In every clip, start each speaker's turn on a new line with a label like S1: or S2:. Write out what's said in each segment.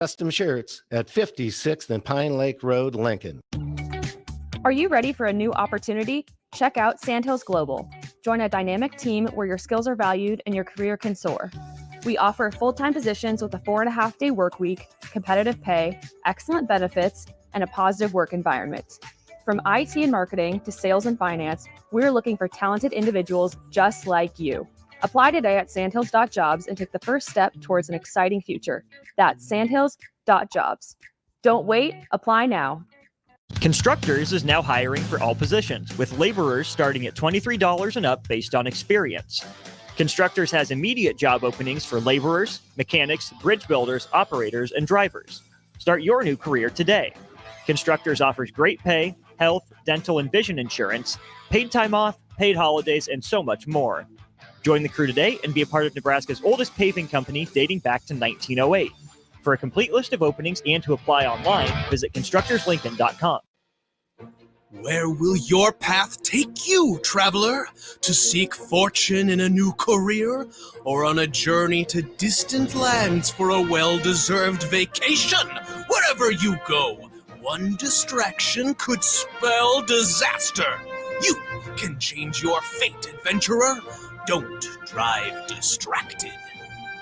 S1: Custom shirts at 56th and Pine Lake Road, Lincoln.
S2: Are you ready for a new opportunity? Check out Sandhills Global. Join a dynamic team where your skills are valued and your career can soar. We offer full-time positions with a 4.5-day work week, competitive pay, excellent benefits, and a positive work environment. From IT and marketing to sales and finance, we're looking for talented individuals just like you. Apply today at sandhills.jobs and take the first step towards an exciting future. That's sandhills.jobs. Don't wait, apply now.
S3: Constructors is now hiring for all positions, with laborers starting at $23 and up based on experience. Constructors has immediate job openings for laborers, mechanics, bridge builders, operators, and drivers. Start your new career today. Constructors offers great pay, health, dental, and vision insurance, paid time off, paid holidays, and so much more. Join the crew today and be a part of Nebraska's oldest paving company dating back to 1908. For a complete list of openings and to apply online, visit constructorslincoln.com.
S4: Where will your path take you, traveler? To seek fortune in a new career? Or on a journey to distant lands for a well-deserved vacation? Wherever you go, one distraction could spell disaster. You can change your fate, adventurer. Don't drive distracted.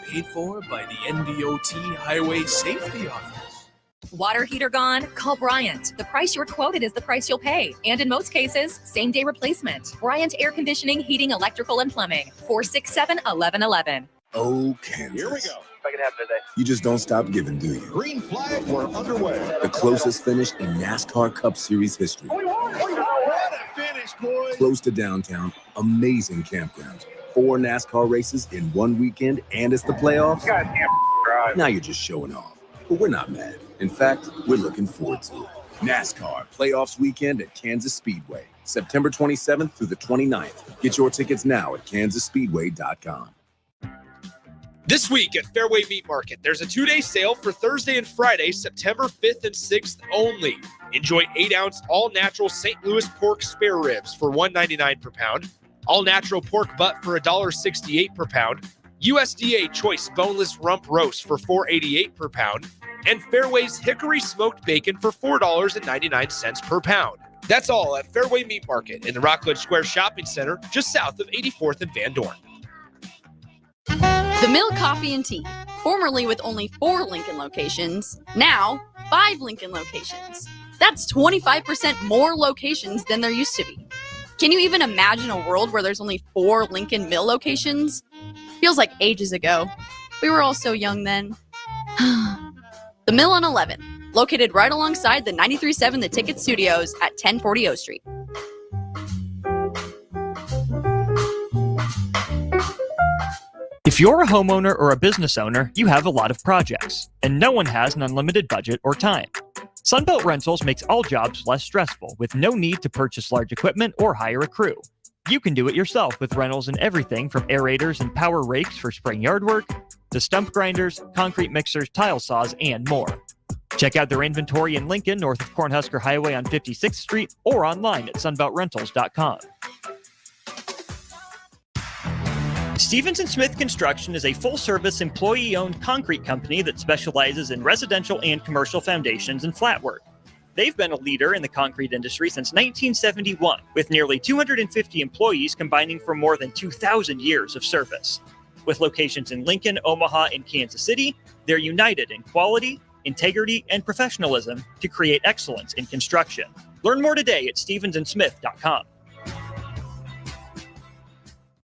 S4: Paid for by the NDOT Highway Safety Office.
S5: Water heater gone? Call Bryant. The price you're quoted is the price you'll pay. And in most cases, same-day replacement. Bryant Air Conditioning, Heating, Electrical, and Plumbing. 467-1111.
S6: Oh, Kansas.
S7: Here we go. If I can have today.
S6: You just don't stop giving, do you?
S7: Green flag, we're underway.
S6: The closest finish in NASCAR Cup Series history.
S7: What a finish, boys.
S6: Close to downtown, amazing campgrounds. 4 NASCAR races in one weekend, and it's the playoffs.
S7: You guys can't drive.
S6: Now you're just showing off. But we're not mad. In fact, we're looking forward to it. NASCAR Playoffs Weekend at Kansas Speedway, September 27th through the 29th. Get your tickets now at kansasspeedway.com.
S8: This week at Fairway Meat Market, there's a 2-day sale for Thursday and Friday, September 5th and 6th only. Enjoy 8-ounce all-natural St. Louis pork spare ribs for $1.99 per pound, all-natural pork butt for $1.68 per pound, USDA choice boneless rump roast for $4.88 per pound, and Fairway's hickory smoked bacon for $4.99 per pound. That's all at Fairway Meat Market in the Rockledge Square Shopping Center, just south of 84th and Van Dorn.
S9: The Mill Coffee and Tea, formerly with only 4 Lincoln locations, now 5 Lincoln locations. That's 25% more locations than there used to be. Can you even imagine a world where there's only 4 Lincoln Mill locations? Feels like ages ago. We were all so young then. The Mill on 11, located right alongside the 93.7 The Ticket Studios at 1040 O Street.
S3: If you're a homeowner or a business owner, you have a lot of projects, and no one has an unlimited budget or time. Sunbelt Rentals makes all jobs less stressful with no need to purchase large equipment or hire a crew. You can do it yourself with rentals in everything from aerators and power rakes for spring yard work to stump grinders, concrete mixers, tile saws, and more. Check out their inventory in Lincoln, north of Cornhusker Highway on 56th Street, or online at sunbeltrentals.com. Stevens & Smith Construction is a full-service, employee-owned concrete company that specializes in residential and commercial foundations and flat work. They've been a leader in the concrete industry since 1971, with nearly 250 employees combining for more than 2,000 years of service. With locations in Lincoln, Omaha, and Kansas City, they're united in quality, integrity, and professionalism to create excellence in construction. Learn more today at stevensandsmith.com.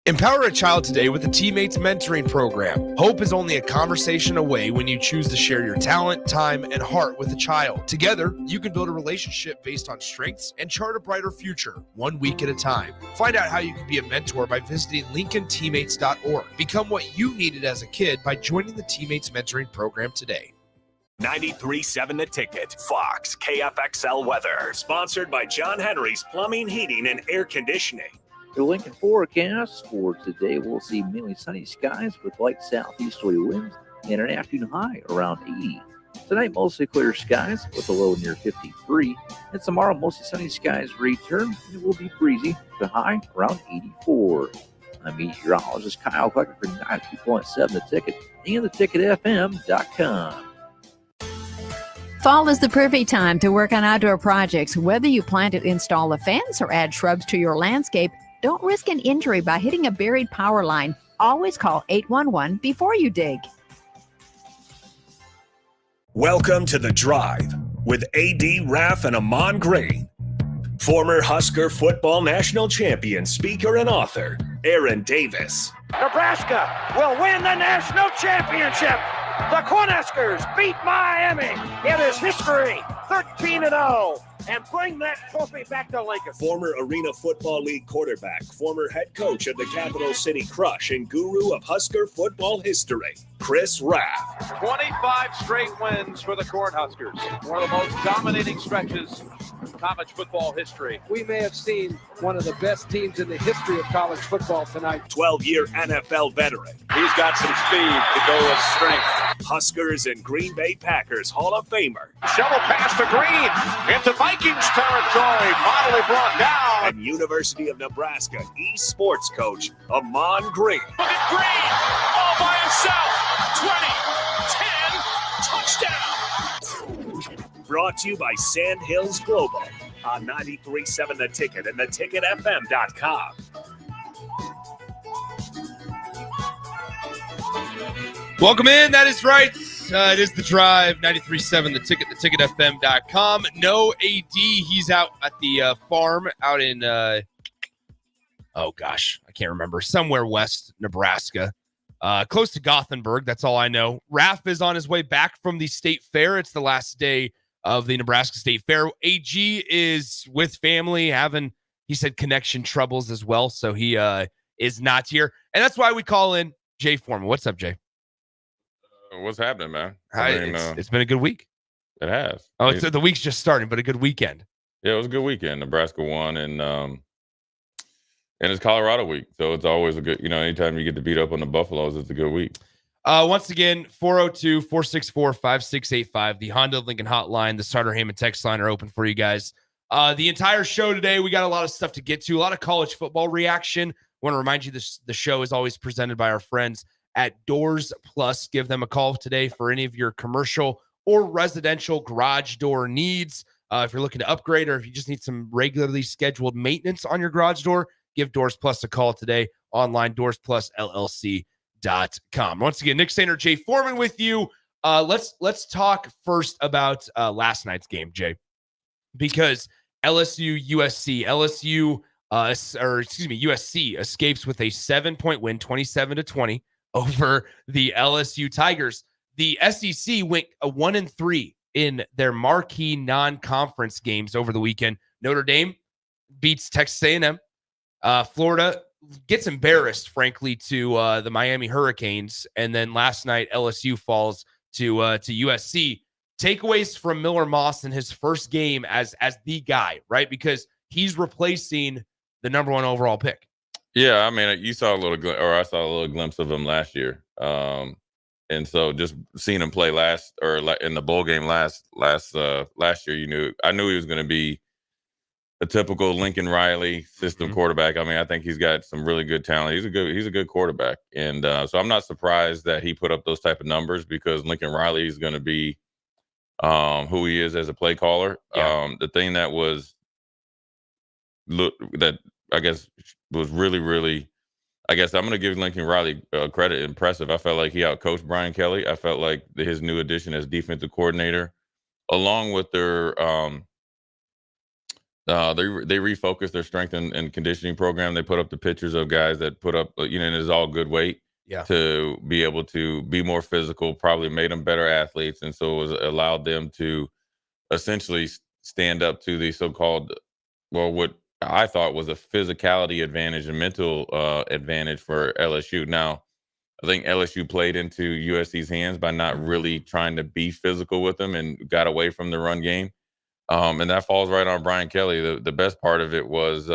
S8: Empower a child today with the Teammates Mentoring Program. Hope is only a conversation away when you choose to share your talent, time, and heart with a child. Together, you can build a relationship based on strengths and chart a brighter future, 1 week at a time. Find out how you can be a mentor by visiting LincolnTeammates.org. Become what you needed as a kid by joining the Teammates Mentoring Program today.
S10: 93.7 The Ticket, Fox, KFXL Weather. Sponsored by John Henry's Plumbing, Heating, and Air Conditioning.
S11: The Lincoln forecast for today, we'll see mainly sunny skies with light southeasterly winds and an afternoon high around 80. Tonight, mostly clear skies with a low near 53. And tomorrow, mostly sunny skies return. It will be breezy, the high around 84. I'm meteorologist Kyle Clucker for 92.7 The Ticket and theticketfm.com.
S12: Fall is the perfect time to work on outdoor projects. Whether you plan to install a fence or add shrubs to your landscape, don't risk an injury by hitting a buried power line. Always call 811 before you dig.
S10: Welcome to The Drive with AD Raff and Ahman Green. Former Husker football national champion, speaker, and author, Aaron Davis.
S13: Nebraska will win the national championship. The Cornhuskers beat Miami. It is history, 13-0, and bring that trophy back to Lincoln.
S10: Former Arena Football League quarterback, former head coach of the Capital City Crush, and guru of Husker football history, Chris Raff.
S14: 25 straight wins for the Cornhuskers. One of the most dominating stretches in college football history.
S15: We may have seen one of the best teams in the history of college football tonight.
S10: 12-year NFL veteran.
S14: He's got some speed to go with strength.
S10: Huskers and Green Bay Packers Hall of Famer.
S14: Shovel pass to Green into Vikings territory. Finally brought down.
S10: And University of Nebraska eSports coach, Ahman Green.
S14: Look at Green all by himself. 20, 10, touchdown.
S10: Brought to you by Sand Hills Global on 93.7 The Ticket and theticketfm.com.
S8: Welcome in. That is right. It is The Drive, 93.7 The Ticket, theticketfm.com. No AD. He's out at the farm out in, I can't remember. Somewhere west Nebraska, close to Gothenburg. That's all I know. Raff is on his way back from the state fair. It's the last day of the Nebraska State Fair. AG is with family, he said, connection troubles as well. So he is not here. And that's why we call in Jay Foreman. What's up, Jay?
S16: What's happening, man?
S8: It's been a good week.
S16: It has.
S8: Oh, the week's just starting, but a good weekend.
S16: Yeah, it was a good weekend. Nebraska won, and it's Colorado week, so it's always a good. Anytime you get to beat up on the Buffaloes, it's a good week.
S8: Once again, 402-464-5685, the Honda of Lincoln hotline, the Starter Heyman text line are open for you guys. The entire show today, we got a lot of stuff to get to, a lot of college football reaction. I want to remind you the show is always presented by our friends at Doors Plus. Give them a call today for any of your commercial or residential garage door needs. If you're looking to upgrade or if you just need some regularly scheduled maintenance on your garage door, give Doors Plus a call today. Online, doorsplusllc.com. Once again, Nick Sainer, Jay Foreman with you. Let's talk first about last night's game, Jay, because USC escapes with a 7-point win, 27-20 over the LSU Tigers. The SEC went 1-3 in their marquee non-conference games over the weekend. Notre Dame beats Texas A&M. Florida gets embarrassed, frankly, to the Miami Hurricanes. And then last night, LSU falls to USC. Takeaways from Miller Moss in his first game as the guy, right? Because he's replacing the number one overall pick.
S16: Yeah, I mean, I saw a little glimpse of him last year. And so just seeing him play in the bowl game last year, I knew he was going to be a typical Lincoln Riley system quarterback. I mean, I think he's got some really good talent. He's a good quarterback. And so I'm not surprised that he put up those type of numbers, because Lincoln Riley is going to be who he is as a play caller. Yeah. The thing that I guess was really, really, I guess I'm going to give Lincoln Riley credit. Impressive. I felt like he outcoached Brian Kelly. I felt like his new addition as defensive coordinator, along with their they refocused their strength and conditioning program. They put up the pictures of guys that put up, and it's all good weight to be able to be more physical, probably made them better athletes. And so it allowed them to essentially stand up to the so-called, what I thought was a physicality advantage and mental advantage for LSU. Now, I think LSU played into USC's hands by not really trying to be physical with them and got away from the run game. And that falls right on Brian Kelly. The best part of it was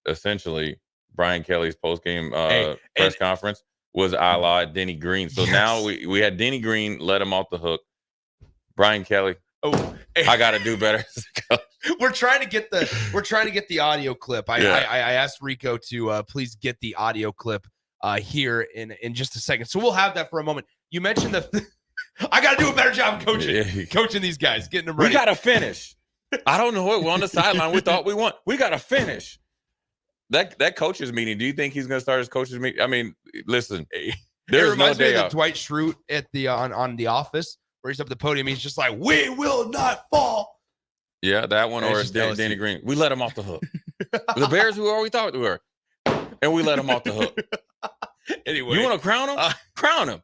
S16: essentially Brian Kelly's post-game press conference was a la Denny Green. So now we had Denny Green let him off the hook. Brian Kelly, I got to do better.
S8: We're trying to get the audio clip. I asked Rico to please get the audio clip here in just a second. So we'll have that for a moment. You mentioned
S17: I got to do a better job of coaching these guys, getting them ready.
S16: We got to finish. I don't know it. We're on the sideline. We thought we won. We got to finish. That coaches meeting. Do you think he's going to start his coaches meeting? I mean, listen. There's
S17: it reminds
S16: no
S17: me
S16: day
S17: of
S16: off.
S17: Dwight Schrute at the on The Office, where he's up at the podium. He's just like, "We will not fall."
S16: Yeah, that one, or Danny Green. We let him off the hook. The Bears, who are we thought we were, and we let him off the hook.
S17: Anyway,
S16: you want to crown him? Crown him.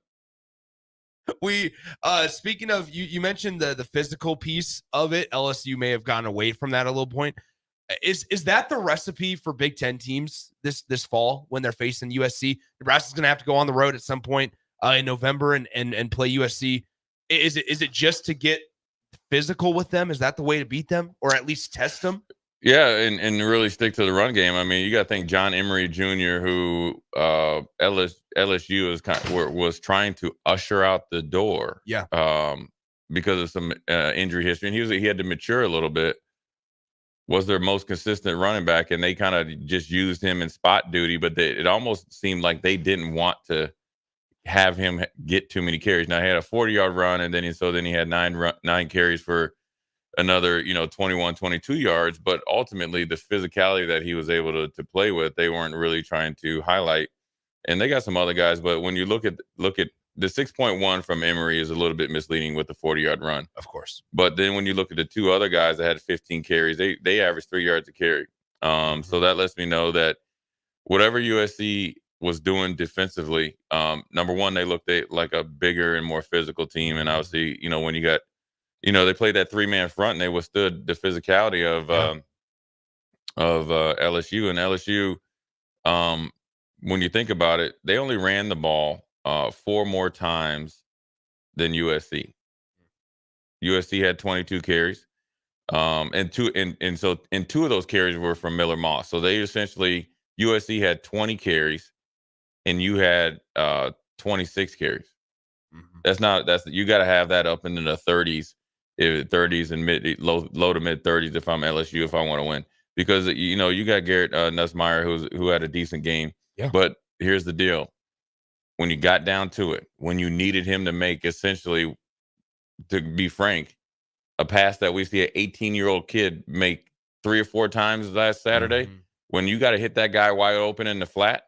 S17: We speaking of, you mentioned the physical piece of it. LSU may have gone away from that a little point. Is that the recipe for Big Ten teams this fall when they're facing USC? Nebraska's going to have to go on the road at some point in November and play USC. Is it just to get physical with them? Is that the way to beat them, or at least test them?
S16: Yeah, and really stick to the run game. I mean, you got to think John Emery Jr., who LSU was trying to usher out the door.
S17: Yeah.
S16: Because of some injury history, and he had to mature a little bit. Was their most consistent running back, and they kind of just used him in spot duty. But it almost seemed like they didn't want to have him get too many carries. Now he had a 40-yard run, and then he had nine carries for another 21, 22 yards. But ultimately, the physicality that he was able to play with, they weren't really trying to highlight. And they got some other guys, but when you look at the 6.1 from Emory is a little bit misleading with the 40-yard run,
S17: of course.
S16: But then when you look at the two other guys that had 15 carries, they averaged 3 yards a carry. So that lets me know that whatever USC was doing defensively, number one, they looked like a bigger and more physical team, and obviously, when you got, they played that 3-man front and they withstood the physicality of LSU. And LSU, when you think about it, they only ran the ball 4 more times than USC. USC had 22 carries, and two of those carries were from Miller Moss. So they essentially, USC had 20 carries, and you had 26 carries. You got to have that up into the 30s, and low to mid 30s if I'm LSU, if I want to win, because you got Garrett Nussmeier who had a decent game.
S17: Yeah.
S16: But here's the deal. When you got down to it, when you needed him to make, essentially, to be frank, a pass that we see an 18-year-old kid make 3 or 4 times last Saturday, when you got to hit that guy wide open in the flat,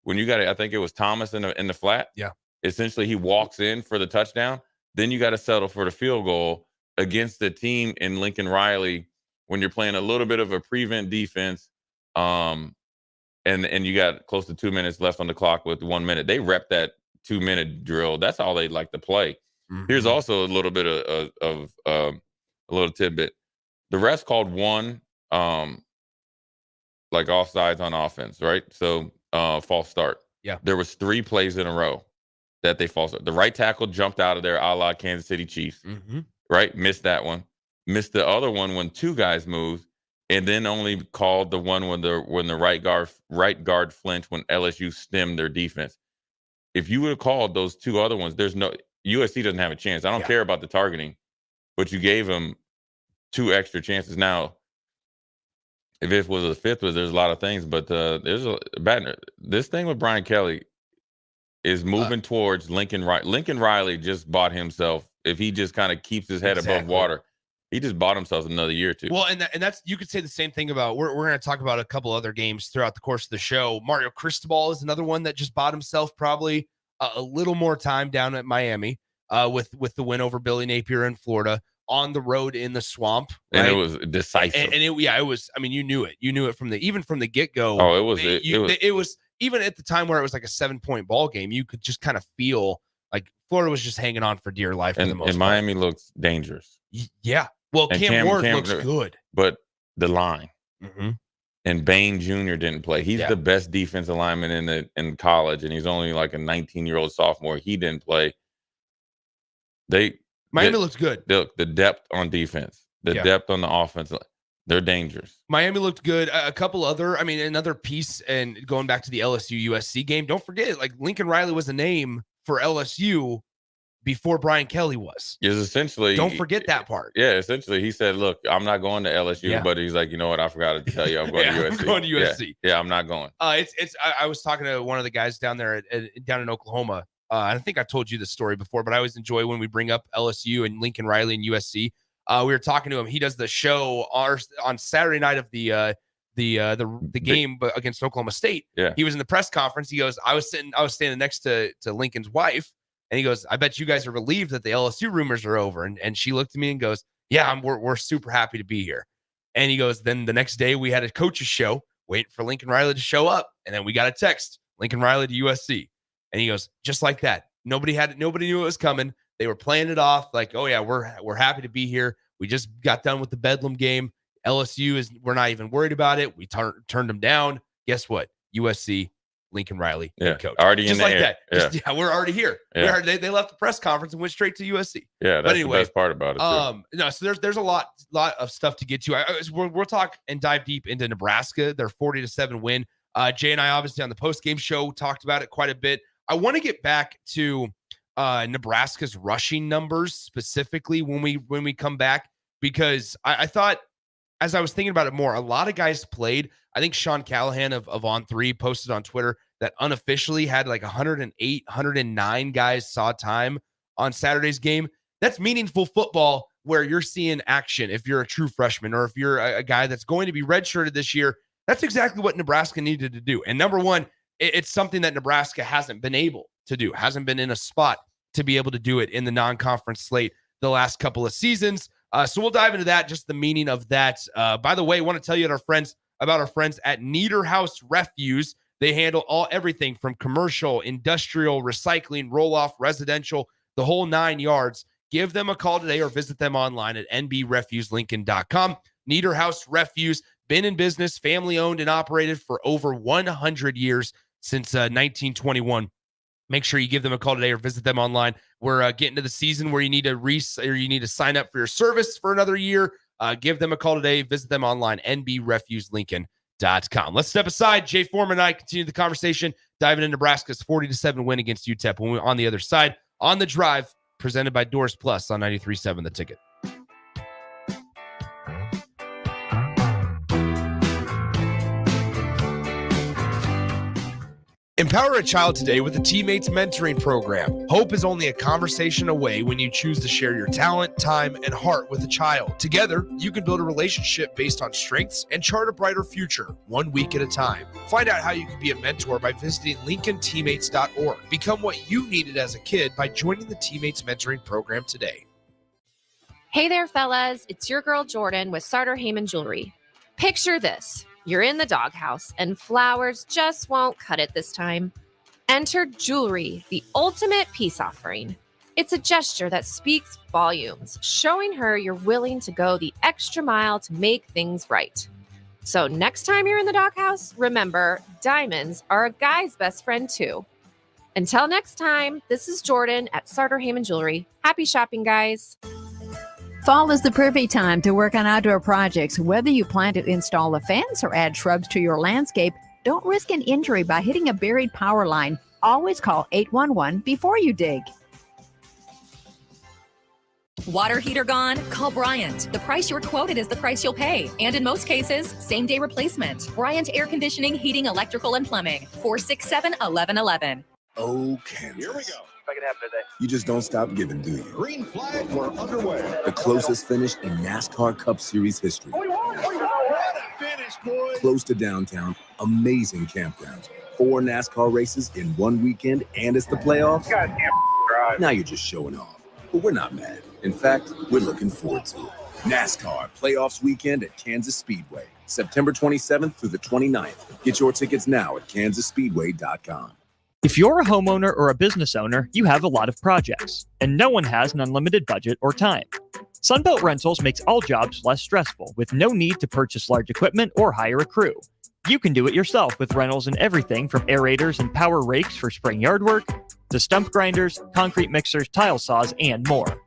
S16: I think it was Thomas in the flat.
S17: Yeah.
S16: Essentially, he walks in for the touchdown. Then you got to settle for the field goal against the team in Lincoln Riley when you're playing a little bit of a prevent defense. And you got close to 2 minutes left on the clock with 1 minute. They rep that 2-minute drill. That's all they like to play. Here's also a little bit of a little tidbit. The refs called one like offsides on offense, right? So false start.
S17: Yeah.
S16: There was 3 plays in a row that they false start. The right tackle jumped out of there, a la Kansas City Chiefs. Right? Missed that one. Missed the other one when 2 guys moved. And then only called the one when the right guard flinched when LSU stemmed their defense. If you would have called those 2 other ones, USC doesn't have a chance. I don't care about the targeting, but you gave them 2 extra chances. Now, if it was a 5th, there's a lot of things, but this thing with Brian Kelly is moving towards Lincoln Riley. Lincoln Riley just bought himself. If he just kind of keeps his head above water, he just bought himself another year or 2.
S17: Well, and that's, you could say the same thing about, we're going to talk about a couple other games throughout the course of the show. Mario Cristobal is another one that just bought himself probably a little more time down at Miami with the win over Billy Napier in Florida, on the road in the swamp. Right?
S16: And it was decisive.
S17: And it was, I mean, you knew it from the get-go.
S16: Oh, it
S17: was even at the time where it was like a 7-point ball game, you could just kind of feel like Florida was just hanging on for dear life. For the most
S16: and Miami looks dangerous.
S17: Yeah. Well, Cam Ward looks good.
S16: But the line. And Bain Jr. didn't play. He's the best defensive lineman in college, and he's only like a 19-year-old sophomore. He didn't play.
S17: Miami looks good.
S16: The depth on defense, the depth on the offense, they're dangerous.
S17: Miami looked good. A couple other, another piece, and going back to the LSU USC game, don't forget, like, Lincoln Riley was a name for LSU before Brian Kelly was.
S16: Is essentially,
S17: don't forget that part.
S16: Yeah, essentially, he said, "Look, I'm not going to LSU," but he's like, "You know what? I forgot to tell you, I'm going to USC.
S17: I'm going to USC.
S16: Yeah, I'm not going."
S17: I was talking to one of the guys down there down in Oklahoma I think I told you this story before, but I always enjoy when we bring up LSU and Lincoln Riley and USC. We were talking to him. He does the show on Saturday night of the game against Oklahoma State.
S16: Yeah.
S17: He was in the press conference. He goes, I was standing next to Lincoln's wife, and he goes, I bet you guys are relieved that the LSU rumors are over. And she looked at me and goes, yeah, we're super happy to be here. And he goes, then the next day we had a coach's show waiting for Lincoln Riley to show up. And then we got a text, Lincoln Riley to USC. And he goes, just like that. Nobody knew it was coming. They were playing it off like, oh yeah, we're happy to be here. We just got done with the Bedlam game. we're not even worried about it. We turned them down. Guess what? USC, Lincoln Riley, head coach.
S16: Already
S17: just
S16: in
S17: like
S16: the
S17: that.
S16: air.
S17: We're already here.
S16: Yeah.
S17: They left the press conference and went straight to USC.
S16: Yeah, that's the best part about it.
S17: No, so there's a lot of stuff to get to. We'll talk and dive deep into Nebraska. Their 40-7 win. Jay and I obviously on the post game show talked about it quite a bit. I want to get back to Nebraska's rushing numbers specifically when we come back, because I thought, as I was thinking about it more, a lot of guys played. I think Sean Callahan of On3 posted on Twitter that unofficially had like 108, 109 guys saw time on Saturday's game. That's meaningful football where you're seeing action if you're a true freshman or if you're a guy that's going to be redshirted this year. That's exactly what Nebraska needed to do. And number one, it's something that Nebraska hasn't been able to do, hasn't been in a spot to be able to do it in the non-conference slate the last couple of seasons. So we'll dive into that, just the meaning of that. By the way, I want to tell you about our friends at Niederhaus Refuse. They handle everything from commercial, industrial, recycling, roll-off, residential, the whole 9 yards. Give them a call today or visit them online at nbrefuselincoln.com. Niederhaus Refuse, been in business, family-owned and operated for over 100 years since 1921. Make sure you give them a call today or visit them online. We're getting to the season where you need to sign up for your service for another year. Give them a call today. Visit them online, nbrefuselincoln.com. Let's step aside. Jay Foreman and I continue the conversation, diving into Nebraska's 40-7 win against UTEP. When we're on the other side, on the drive, presented by Doors Plus on 93.7 The Ticket. Empower a child today with the Teammates Mentoring Program. Hope is only a conversation away when you choose to share your talent, time, and heart with a child. Together, you can build a relationship based on strengths and chart a brighter future, 1 week at a time. Find out how you can be a mentor by visiting LincolnTeammates.org. Become what you needed as a kid by joining the Teammates Mentoring Program today.
S2: Hey there, fellas. It's your girl Jordan with Sartor Heyman Jewelry. Picture this. You're in the doghouse, and flowers just won't cut it this time. Enter jewelry, the ultimate peace offering. It's a gesture that speaks volumes, showing her you're willing to go the extra mile to make things right. So next time you're in the doghouse, remember, diamonds are a guy's best friend too. Until next time, this is Jordan at Sartor Heyman Jewelry. Happy shopping, guys.
S12: Fall is the perfect time to work on outdoor projects. Whether you plan to install a fence or add shrubs to your landscape, don't risk an injury by hitting a buried power line. Always call 811 before you dig.
S5: Water heater gone? Call Bryant. The price you're quoted is the price you'll pay. And in most cases, same-day replacement. Bryant Air Conditioning, Heating, Electrical, and Plumbing. 467-1111.
S6: Oh, Kansas.
S7: Here we go. Second half today.
S6: You just don't stop giving, do you?
S7: Green flag, we're underway.
S6: The closest finish in NASCAR Cup Series history.
S7: What a finish, boys.
S6: Close to downtown, amazing campgrounds, 4 NASCAR races in 1 weekend, and it's the playoffs.
S7: Goddamn drive.
S6: Now you're just showing off. But we're not mad. In fact, we're looking forward to it. NASCAR Playoffs Weekend at Kansas Speedway, September 27th through the 29th. Get your tickets now at kansasspeedway.com.
S3: If you're a homeowner or a business owner, you have a lot of projects, and no one has an unlimited budget or time. Sunbelt Rentals makes all jobs less stressful with no need to purchase large equipment or hire a crew. You can do it yourself with rentals and everything from aerators and power rakes for spring yard work to stump grinders, concrete mixers, tile saws, and more.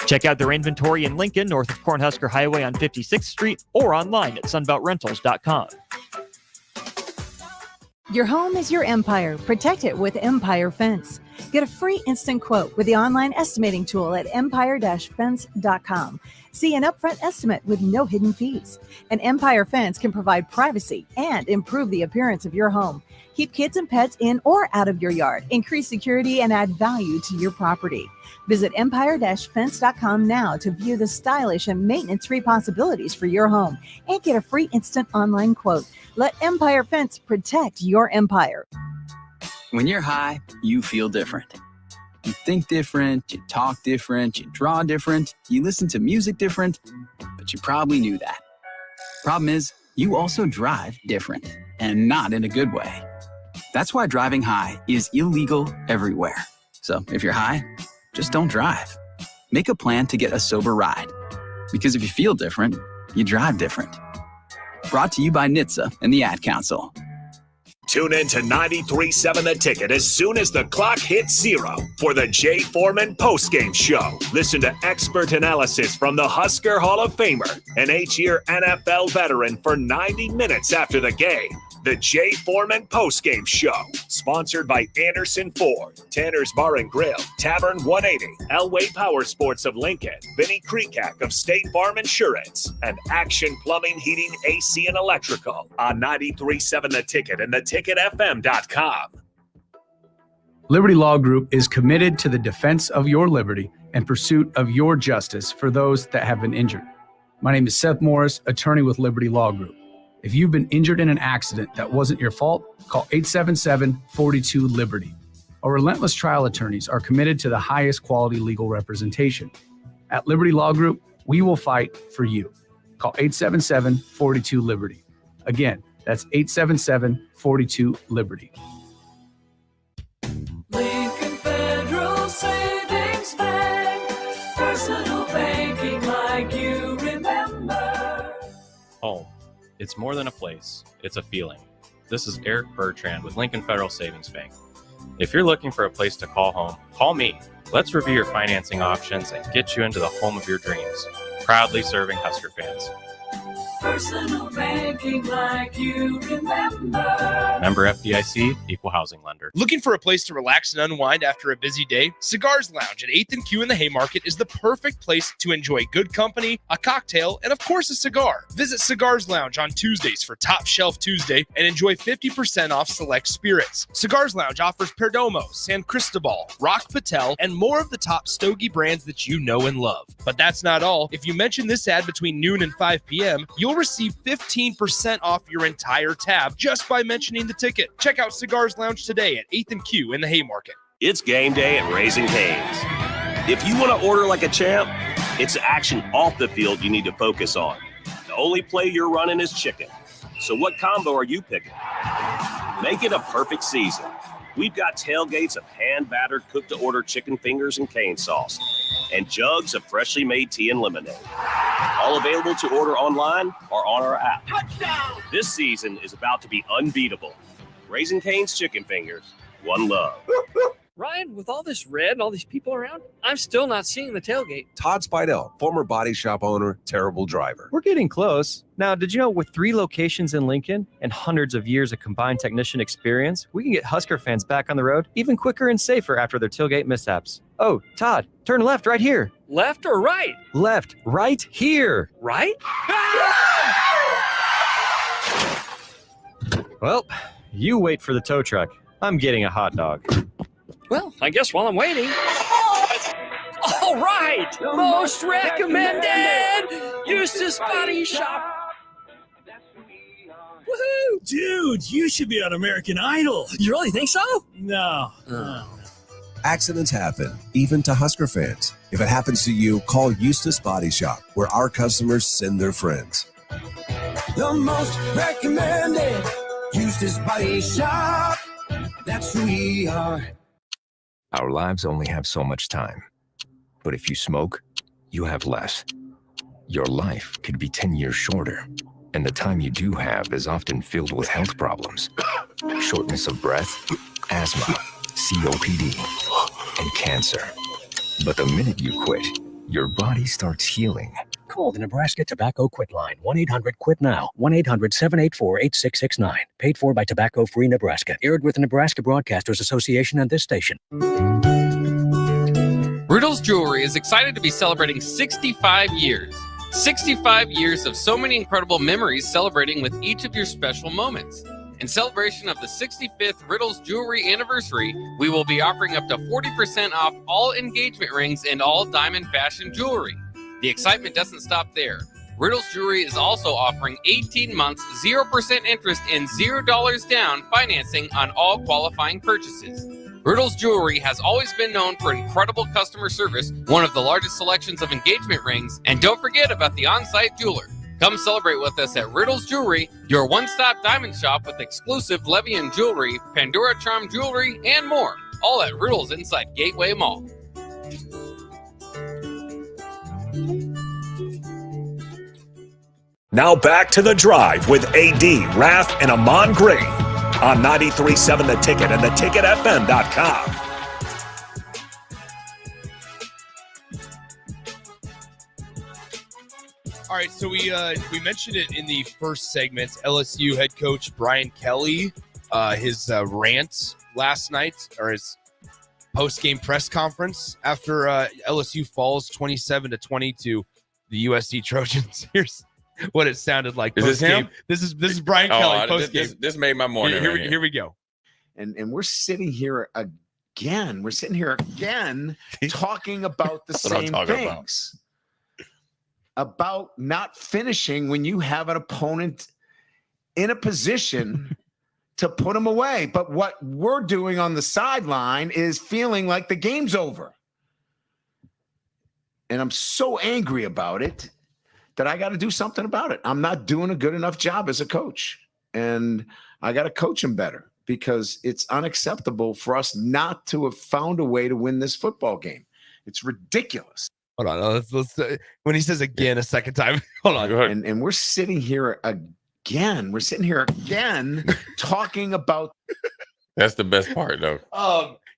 S3: Check out their inventory in Lincoln, north of Cornhusker Highway on 56th Street, or online at sunbeltrentals.com.
S18: Your home is your empire. Protect it with Empire Fence. Get a free instant quote with the online estimating tool at empire-fence.com. See an upfront estimate with no hidden fees. An Empire Fence can provide privacy and improve the appearance of your home. Keep kids and pets in or out of your yard. Increase security and add value to your property. Visit empire-fence.com now to view the stylish and maintenance-free possibilities for your home and get a free instant online quote. Let Empire Fence protect your empire.
S19: When you're high, you feel different. You think different, you talk different, you draw different, you listen to music different, but you probably knew that. Problem is, you also drive different, and not in a good way. That's why driving high is illegal everywhere. So if you're high, just don't drive. Make a plan to get a sober ride. Because if you feel different, you drive different. Brought to you by NHTSA and the Ad Council.
S10: Tune in to 93.7 The Ticket as soon as the clock hits 0 for the Jay Foreman postgame show. Listen to expert analysis from the Husker Hall of Famer, an 8-year NFL veteran, for 90 minutes after the game. The Jay Foreman postgame show, sponsored by Anderson Ford, Tanner's Bar and Grill, Tavern 180, Elway Power Sports of Lincoln, Vinnie Kreekak of State Farm Insurance, and Action Plumbing, Heating, AC, and Electrical on 93.7 The Ticket and theticketfm.com.
S20: Liberty Law Group is committed to the defense of your liberty and pursuit of your justice for those that have been injured. My name is Seth Morris, attorney with Liberty Law Group. If you've been injured in an accident that wasn't your fault, call 877-42-LIBERTY. Our relentless trial attorneys are committed to the highest quality legal representation. At Liberty Law Group, we will fight for you. Call 877-42-LIBERTY. Again, that's 877-42-LIBERTY.
S21: Lincoln Federal Savings Bank, personal banking like you remember.
S22: Home. It's more than a place, it's a feeling. This is Eric Bertrand with Lincoln Federal Savings Bank. If you're looking for a place to call home, call me. Let's review your financing options and get you into the home of your dreams. Proudly serving Husker fans.
S21: Personal banking like you remember.
S22: Member FDIC, Equal Housing Lender.
S8: Looking for a place to relax and unwind after a busy day? Cigars Lounge at 8th and Q in the Haymarket is the perfect place to enjoy good company, a cocktail, and of course a cigar. Visit Cigars Lounge on Tuesdays for Top Shelf Tuesday and enjoy 50% off select spirits. Cigars Lounge offers Perdomo, San Cristobal, Rock Patel, and more of the top stogie brands that you know and love. But that's not all. If you mention this ad between noon and 5 p.m., you'll receive 15% off your entire tab just by mentioning the ticket. Check out Cigars Lounge today at 8th and Q in the Haymarket.
S23: It's game day at Raising Cane's. If you want to order like a champ, it's the action off the field you need to focus on. The only play you're running is chicken. So what combo are you picking? Make it a perfect season. We've got tailgates of hand-battered, cooked-to-order chicken fingers and cane sauce, and jugs of freshly made tea and lemonade. All available to order online or on our app. Touchdown! This season is about to be unbeatable. Raising Cane's Chicken Fingers, one love.
S24: Ryan, with all this red and all these people around, I'm still not seeing the tailgate.
S25: Todd Spidell, former body shop owner, terrible driver.
S26: We're getting close. Now, did you know with 3 locations in Lincoln and hundreds of years of combined technician experience, we can get Husker fans back on the road even quicker and safer after their tailgate mishaps? Oh, Todd, turn left right here.
S24: Left or right?
S26: Left, right here.
S24: Right?
S26: Well, you wait for the tow truck. I'm getting a hot dog.
S24: Well, I guess while I'm waiting. All right! Most recommended! Eustace Body Shop! Woohoo!
S27: Dude, you should be on American Idol.
S24: You really think so?
S27: No.
S28: Accidents happen, even to Husker fans. If it happens to you, call Eustace Body Shop, where our customers send their friends.
S21: The most recommended Eustace Body Shop. That's who we are.
S29: Our lives only have so much time. But if you smoke, you have less. Your life could be 10 years shorter. And the time you do have is often filled with health problems. Shortness of breath, asthma, COPD, and cancer. But the minute you quit, your body starts healing.
S1: Call the Nebraska Tobacco Quit Line, 1-800-QUIT-NOW, 1-800-784-8669. Paid for by Tobacco Free Nebraska. Aired with the Nebraska Broadcasters Association and this station.
S4: Riddles Jewelry is excited to be celebrating 65 years. 65 years of so many incredible memories celebrating with each of your special moments. In celebration of the 65th Riddles Jewelry anniversary, we will be offering up to 40% off all engagement rings and all diamond fashion jewelry. The excitement doesn't stop there. Riddles Jewelry is also offering 18 months, 0% interest, and $0 down financing on all qualifying purchases. Riddles Jewelry has always been known for incredible customer service, one of the largest selections of engagement rings, and don't forget about the on-site jeweler. Come celebrate with us at Riddles Jewelry, your one-stop diamond shop with exclusive Levian jewelry, Pandora Charm jewelry, and more. All at Riddles inside Gateway Mall.
S10: Now back to The Drive with AD, Raff, and Ahman Gray on 93.7 The Ticket and theticketfm.com.
S8: All right, so we mentioned it in the first segment. LSU head coach Brian Kelly, his rant last night, or his post-game press conference after LSU falls 27-20 to the USC Trojans. Here's what it sounded like.
S9: Is this him?
S8: This is Brian Kelly post-game.
S9: This made my morning.
S8: Here we go.
S11: And we're sitting here again. We're sitting here again talking about the same things. About not finishing when you have an opponent in a position to put them away. But what we're doing on the sideline is feeling like the game's over. And I'm so angry about it that I got to do something about it. I'm not doing a good enough job as a coach. And I got to coach him better because it's unacceptable for us not to have found a way to win this football game. It's ridiculous.
S8: Hold on. Let's when he says again a second time. Hold on.
S11: And we're sitting here again. We're sitting here again talking about.
S9: That's the best part, though.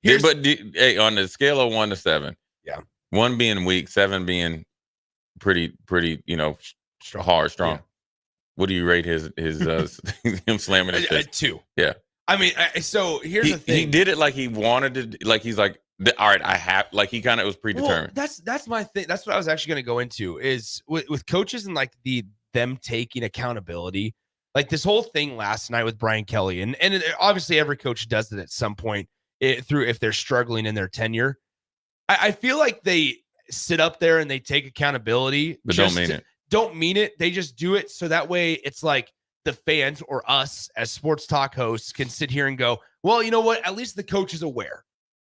S9: Hey, on the scale of 1 to 7, 1 being weak, 7 being pretty, hard, strong. Yeah. What do you rate his him slamming his fist?
S8: 2.
S9: Yeah.
S8: I mean, so here's the thing.
S9: He did it like he wanted to. Like he's like, all right, I have. Like he kind of was predetermined.
S8: Well, that's my thing. That's what I was actually going to go into is with coaches and like them taking accountability. Like this whole thing last night with Brian Kelly, and obviously every coach does it at some point if they're struggling in their tenure. I feel like they sit up there and they take accountability,
S9: but don't mean it.
S8: Don't mean it. They just do it so that way it's like the fans or us as sports talk hosts can sit here and go, well, you know what? At least the coach is aware.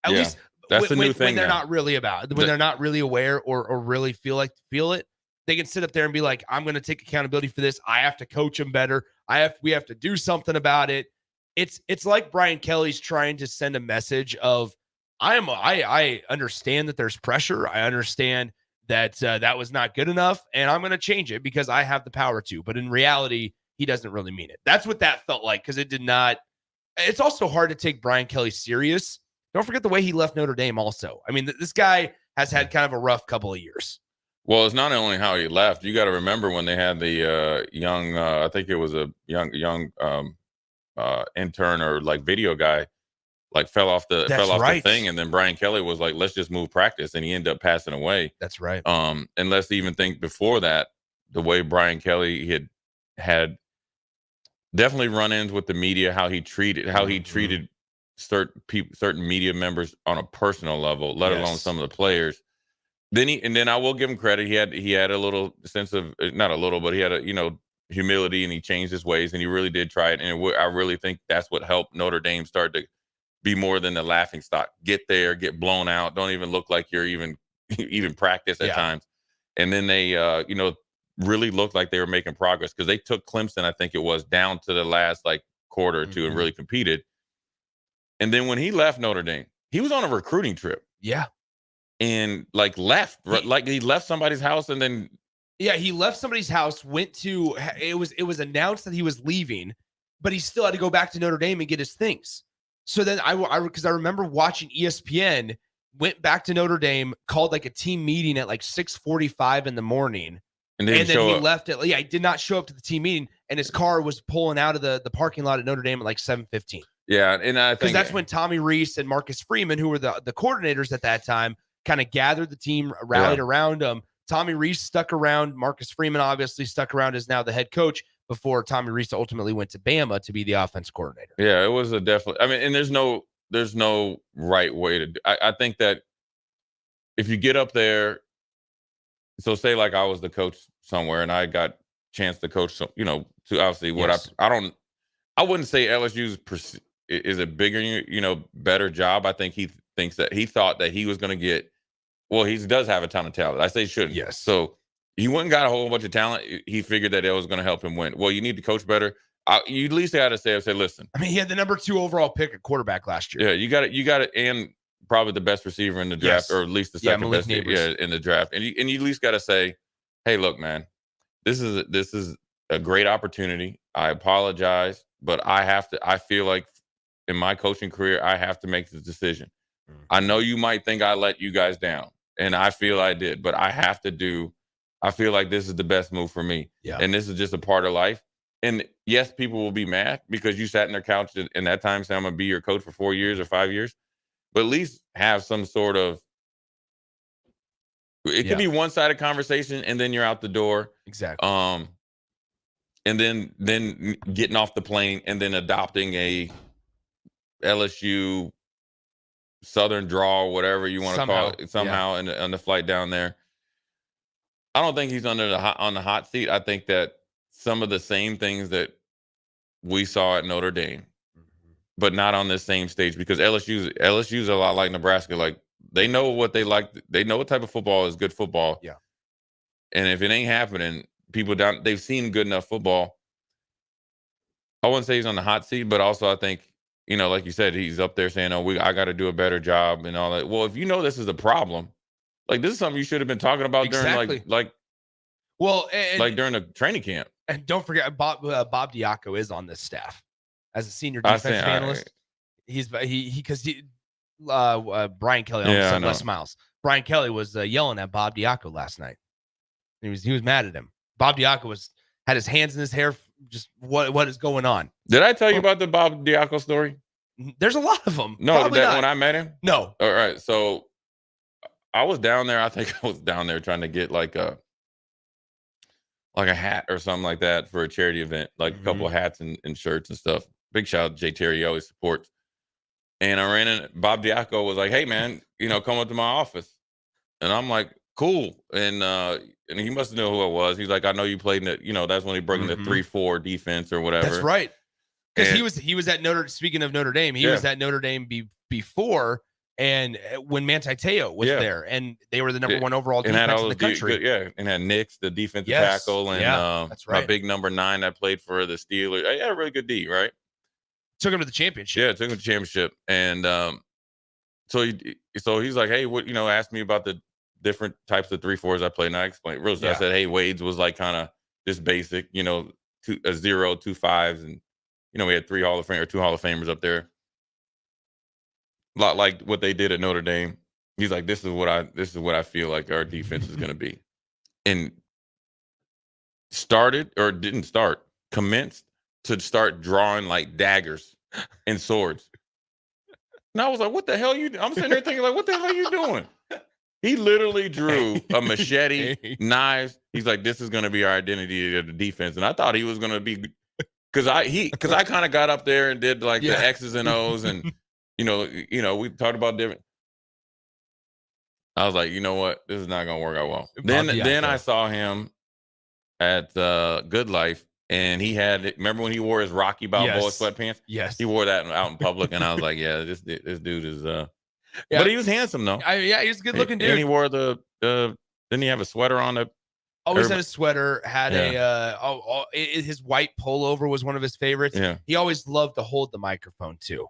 S8: At least
S9: that's the new thing.
S8: When they're not really they're not really aware or really feel it, they can sit up there and be like, I'm going to take accountability for this. I have to coach them better. We have to do something about it. It's like Brian Kelly's trying to send a message of, I understand that there's pressure. I understand that that was not good enough, and I'm going to change it because I have the power to. But in reality, he doesn't really mean it. That's what that felt like because it did not. It's also hard to take Brian Kelly serious. Don't forget the way he left Notre Dame also. I mean, this guy has had kind of a rough couple of years.
S9: Well, it's not only how he left. You got to remember when they had the young, I think it was a young intern or like video guy, like fell off the thing, and then Brian Kelly was like, "Let's just move practice," and he ended up passing away.
S8: That's right.
S9: And let's even think before that, the way Brian Kelly had definitely run-ins with the media, how he treated certain media members on a personal level, let alone some of the players. Then I will give him credit. He had a little sense of, not a little, but he had a humility, and he changed his ways, and he really did try it. And I really think that's what helped Notre Dame start to be more than the laughing stock. Get there, get blown out, don't even look like you're even practice at times. And then they really looked like they were making progress because they took Clemson, I think it was, down to the last like quarter or two and really competed. And then when he left Notre Dame, he was on a recruiting trip.
S8: Yeah.
S9: And like he left somebody's house and then.
S8: Yeah, he left somebody's house, it was announced that he was leaving, but he still had to go back to Notre Dame and get his things. So then because I remember watching ESPN, went back to Notre Dame, called like a team meeting at like 6:45 in the morning
S9: And
S8: then he left it. Yeah, he did not show up to the team meeting, and his car was pulling out of the parking lot at Notre Dame at like 7:15.
S9: Yeah, and I think
S8: because that's when Tommy Rees and Marcus Freeman, who were the coordinators at that time, kind of gathered the team, rallied around him. Tommy Rees stuck around. Marcus Freeman obviously stuck around as now the head coach before Tommy Rees ultimately went to Bama to be the offense coordinator.
S9: Yeah, it was a definitely. I mean, and there's no right way to do. I think that if you get up there, so say like I was the coach somewhere and I got chance to coach some, to obviously what I wouldn't say LSU's is a bigger, better job. I think he thought that he was going to get, well, he does have a ton of talent. I say shouldn't.
S8: Yes.
S9: So he went and got a whole bunch of talent. He figured that it was going to help him win. Well, you need to coach better. You at least got to say, listen.
S8: I mean, he had the number 2 overall pick at quarterback last year.
S9: Yeah, you got it, and probably the best receiver in the draft, or at least the second best in the draft. And you at least got to say, hey, look, man, this is a great opportunity. I apologize, but I feel like in my coaching career, I have to make the decision. I know you might think I let you guys down, and I feel I did, but I feel like this is the best move for me.
S8: Yeah.
S9: And this is just a part of life. And yes, people will be mad because you sat in their couch in that time saying I'm going to be your coach for 4 years or 5 years. But at least have some sort of, it could be one-sided conversation and then you're out the door.
S8: Exactly.
S9: And then getting off the plane and then adopting a LSU Southern draw, whatever you want to call it, somehow on the flight down there. I don't think he's on the hot seat. I think that some of the same things that we saw at Notre Dame, but not on this same stage, because LSU's a lot like Nebraska. Like they know what they like. They know what type of football is good football.
S8: Yeah.
S9: And if it ain't happening, they've seen good enough football. I wouldn't say he's on the hot seat, but also I think, like you said, he's up there saying, I got to do a better job and all that. Well, if you know this is a problem, like this is something you should have been talking about during during the training camp.
S8: And don't forget, Bob Diaco is on this staff as a senior defensive analyst. Brian Kelly almost said Les Miles. Brian Kelly was yelling at Bob Diaco last night. He was mad at him. Bob Diaco had his hands in his hair. Just what is going on?
S9: Did I tell you about the Bob Diaco story?
S8: There's a lot of them.
S9: No, when I met him?
S8: No.
S9: All right. So I was down there. I think I was down there trying to get like a hat or something like that for a charity event, like a couple of hats and shirts and stuff. Big shout out to Jay Terry, he always supports. And I ran in. Bob Diaco was like, "Hey man, come up to my office." And I'm like, "Cool." And he must have known who I was. He's like, "I know you played in it." That's when he broke into 3-4 defense or whatever.
S8: That's right. Because he was at Speaking of Notre Dame, he was at Notre Dame before, and when Manti Te'o was there, and they were the number 1 overall defense in the country.
S9: And had Nix, the defensive tackle, and
S8: that's right.
S9: My big number 9 that played for the Steelers. I had a really good D, right?
S8: Took him to the championship.
S9: Yeah, took him to the championship. And so he's like, "Hey, what?" Asked me about the different types of 3-4s I played, and I explained. I said, "Hey, Wade's was like kind of just basic, 0, 2 5s, and we had 2 Hall of Famers up there, a lot like what they did at Notre Dame." He's like, "This is what I feel like our defense is going to be," and commenced to start drawing like daggers and swords. And I was like, "What the hell I'm sitting there thinking like, what the hell are you doing?" He literally drew a machete, knives. He's like, "This is going to be our identity of the defense." And I thought he was going to be, because I kind of got up there and did like the X's and O's, and we talked about different. I was like, you know what, this is not going to work out well. Then I saw him at Good Life, and he remember when he wore his Rocky Balboa sweatpants?
S8: Yes,
S9: he wore that out in public, and I was like, yeah, this dude is but he was handsome though.
S8: He was a good looking dude.
S9: And he wore didn't he have a sweater on?
S8: Always had a sweater. Had his white pullover was one of his favorites.
S9: Yeah.
S8: He always loved to hold the microphone too.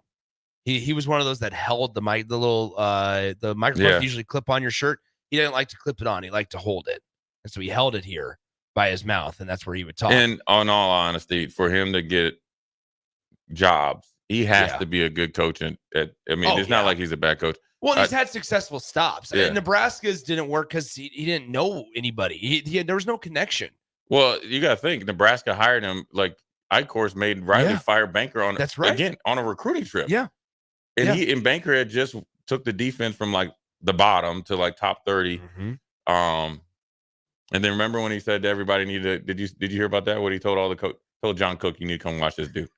S8: He was one of those that held the mic. The microphone usually clip on your shirt. He didn't like to clip it on. He liked to hold it, and so he held it here by his mouth, and that's where he would talk.
S9: And on all honesty, for him to get jobs, he has to be a good coach. It's not like he's a bad coach.
S2: Well, he's had successful stops.
S9: Yeah.
S2: Nebraska's didn't work because he didn't know anybody. There was no connection.
S9: Well, you got to think Nebraska hired him. Like Eichhorst made Riley fire Banker on
S2: That's right.
S9: again on a recruiting trip.
S2: Yeah,
S9: and he and Banker had just took the defense from like the bottom to like top 30. And then remember when he said to everybody needed did you hear about that? What he told all the coach told John Cook, you need to come watch this dude.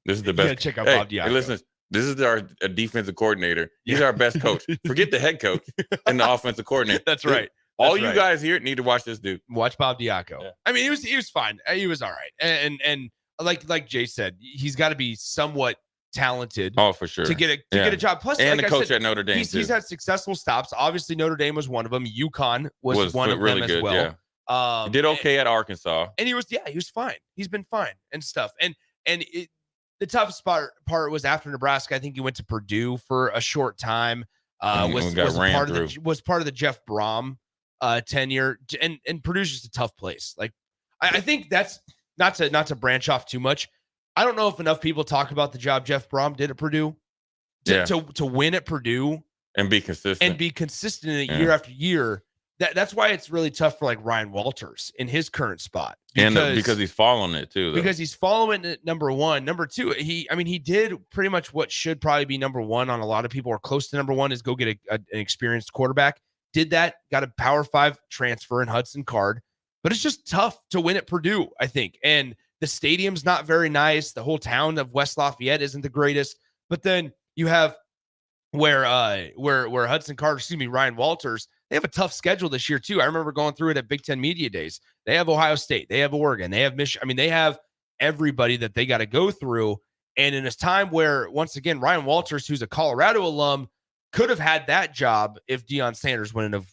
S9: This is the best.
S2: Check out Bob Diaco.
S9: Hey, listen, this is our defensive coordinator. He's our best coach. Forget the head coach and the offensive coordinator.
S2: That's right.
S9: All you guys here need to watch this dude.
S2: Watch Bob Diaco.
S9: Yeah.
S2: I mean, he was fine. He was all right. And like Jay said, he's got to be somewhat talented.
S9: Oh, for sure.
S2: To get a job. Plus,
S9: and
S2: like
S9: the coach
S2: said,
S9: at Notre Dame.
S2: He's had successful stops. Obviously, Notre Dame was one of them. UConn was one of
S9: really
S2: them
S9: good,
S2: as well.
S9: Yeah. He did okay at Arkansas.
S2: And he was fine. He's been fine and stuff. And the toughest part was after Nebraska. I think he went to Purdue for a short time. Was part of the Jeff Brom tenure, and Purdue's just a tough place. Like I think that's not to branch off too much. I don't know if enough people talk about the job Jeff Brom did at Purdue to win at Purdue
S9: and be consistent
S2: in it year after year. That's why it's really tough for like Ryan Walters in his current spot.
S9: Because he's following it too. Though.
S2: Because he's following it, number one. Number two, he did pretty much what should probably be number one on a lot of people or close to number one is go get an experienced quarterback. Did that, got a Power 5 transfer in Hudson Card. But it's just tough to win at Purdue, I think. And the stadium's not very nice. The whole town of West Lafayette isn't the greatest. But then you have where Hudson Card, Ryan Walters, they have a tough schedule this year too. I remember going through it at Big Ten Media Days. They have Ohio State, they have Oregon, they have Michigan. I mean, they have everybody that they got to go through. And in a time where, once again, Ryan Walters, who's a Colorado alum, could have had that job if Deion Sanders wouldn't have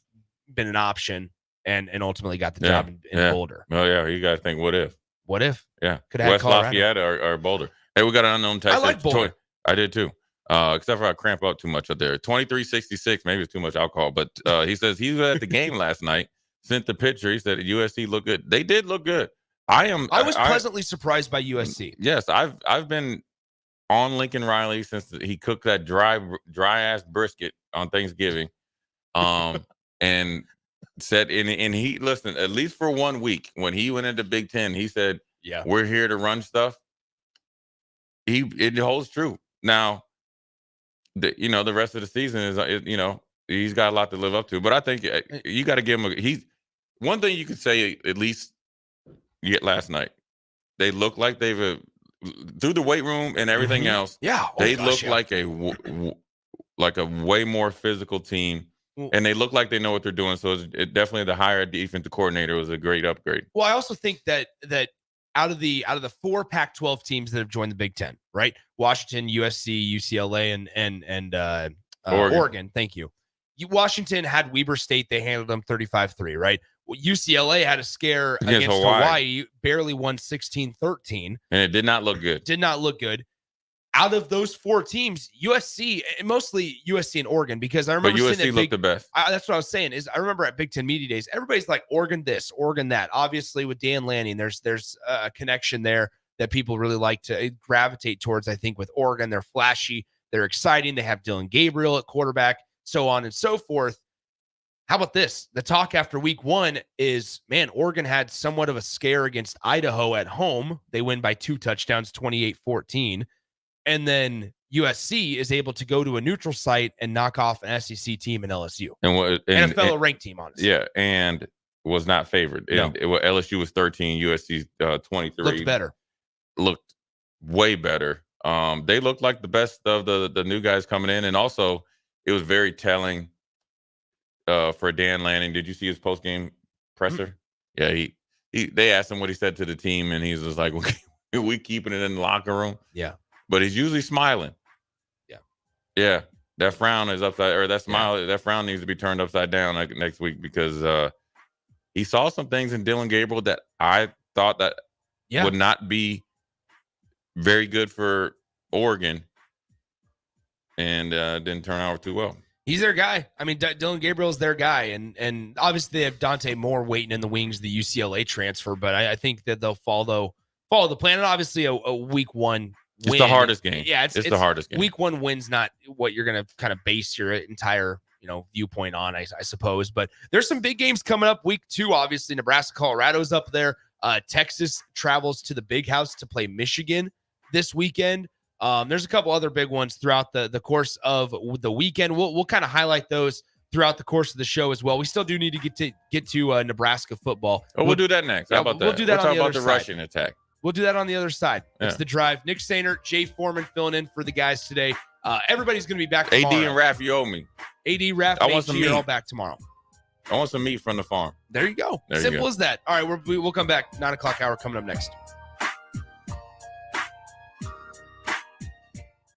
S2: been an option and ultimately got the job in Boulder.
S9: Oh yeah, you got to think, what if?
S2: What if?
S9: Yeah,
S2: could have
S9: West Lafayette or Boulder. Hey, we got an unknown text.
S2: I like Boulder.
S9: I did too. Except for I cramp up too much up there. 2366, maybe it's too much alcohol. But he says he was at the game last night, sent the picture. He said USC looked good. They did look good. I was
S2: pleasantly surprised by USC.
S9: Yes, I've been on Lincoln Riley since he cooked that dry ass brisket on Thanksgiving. And said and he listened, at least for 1 week when he went into Big Ten, he said, we're here to run stuff. It holds true. Now, the rest of the season is, he's got a lot to live up to. But I think you got to give him one thing you could say, at least last night, they look like they've through the weight room and everything else.
S2: Yeah.
S9: They look like a way more physical team. And they look like they know what they're doing. So it definitely the hire defensive coordinator was a great upgrade.
S2: Well, I also think that out of the 4 Pac-12 teams that have joined the Big Ten, right? Washington, USC, UCLA, and Oregon. Thank you. Washington had Weber State. They handled them 35-3, right? UCLA had a scare against Hawaii, barely won 16-13.
S9: And it did not look good.
S2: Out of those 4 teams, USC, and mostly USC and Oregon, because I remember
S9: USC looked the best.
S2: That's what I was saying. Is I remember at Big Ten Media Days, everybody's like Oregon this, Oregon that. Obviously, with Dan Lanning, there's a connection there that people really like to gravitate towards. I think with Oregon, they're flashy, they're exciting. They have Dylan Gabriel at quarterback, so on and so forth. How about this? The talk after week 1 is, man, Oregon had somewhat of a scare against Idaho at home. They win by 2 touchdowns, 28-14. And then USC is able to go to a neutral site and knock off an SEC team in LSU and a fellow ranked team, honestly.
S9: Yeah, and was not favored.
S2: No.
S9: LSU was 13, USC 23. Looked way better. They looked like the best of the new guys coming in, and also it was very telling for Dan Lanning. Did you see his post game presser? Mm-hmm. Yeah, they asked him what he said to the team, and he's just like, "We keeping it in the locker room."
S2: Yeah.
S9: But he's usually smiling. Yeah. That frown is upside, or that smile, that frown needs to be turned upside down next week because he saw some things in Dylan Gabriel that I thought that would not be very good for Oregon, and didn't turn out too well.
S2: He's their guy. I mean, Dylan Gabriel's their guy, and obviously they have Dante Moore waiting in the wings, the UCLA transfer. But I think that they'll follow the plan. And obviously, a week 1
S9: It's
S2: win.
S9: the hardest game.
S2: Yeah,
S9: it's the hardest game.
S2: Week 1 win's not what you're going to kind of base your entire viewpoint on, I suppose. But there's some big games coming up. Week 2, obviously, Nebraska, Colorado's up there. Texas travels to the Big House to play Michigan this weekend. There's a couple other big ones throughout the course of the weekend. We'll kind of highlight those throughout the course of the show as well. We still do need to get to Nebraska football.
S9: We'll do that next. How about that?
S2: We'll do that
S9: We'll
S2: on
S9: talk
S2: the
S9: about
S2: other
S9: the
S2: side.
S9: Russian attack.
S2: We'll do that on the other side.
S9: Yeah.
S2: It's The Drive. Nick Sainer, Jay Foreman filling in for the guys today. Everybody's going to be back tomorrow.
S9: AD and Raff, you owe me.
S2: AD, Raff,
S9: I
S2: and
S9: want some
S2: AG are
S9: meat.
S2: all back tomorrow.
S9: I want some meat from the farm.
S2: There you go.
S9: There you
S2: Simple
S9: go.
S2: as that. All right, we'll come back. 9 o'clock hour coming up next.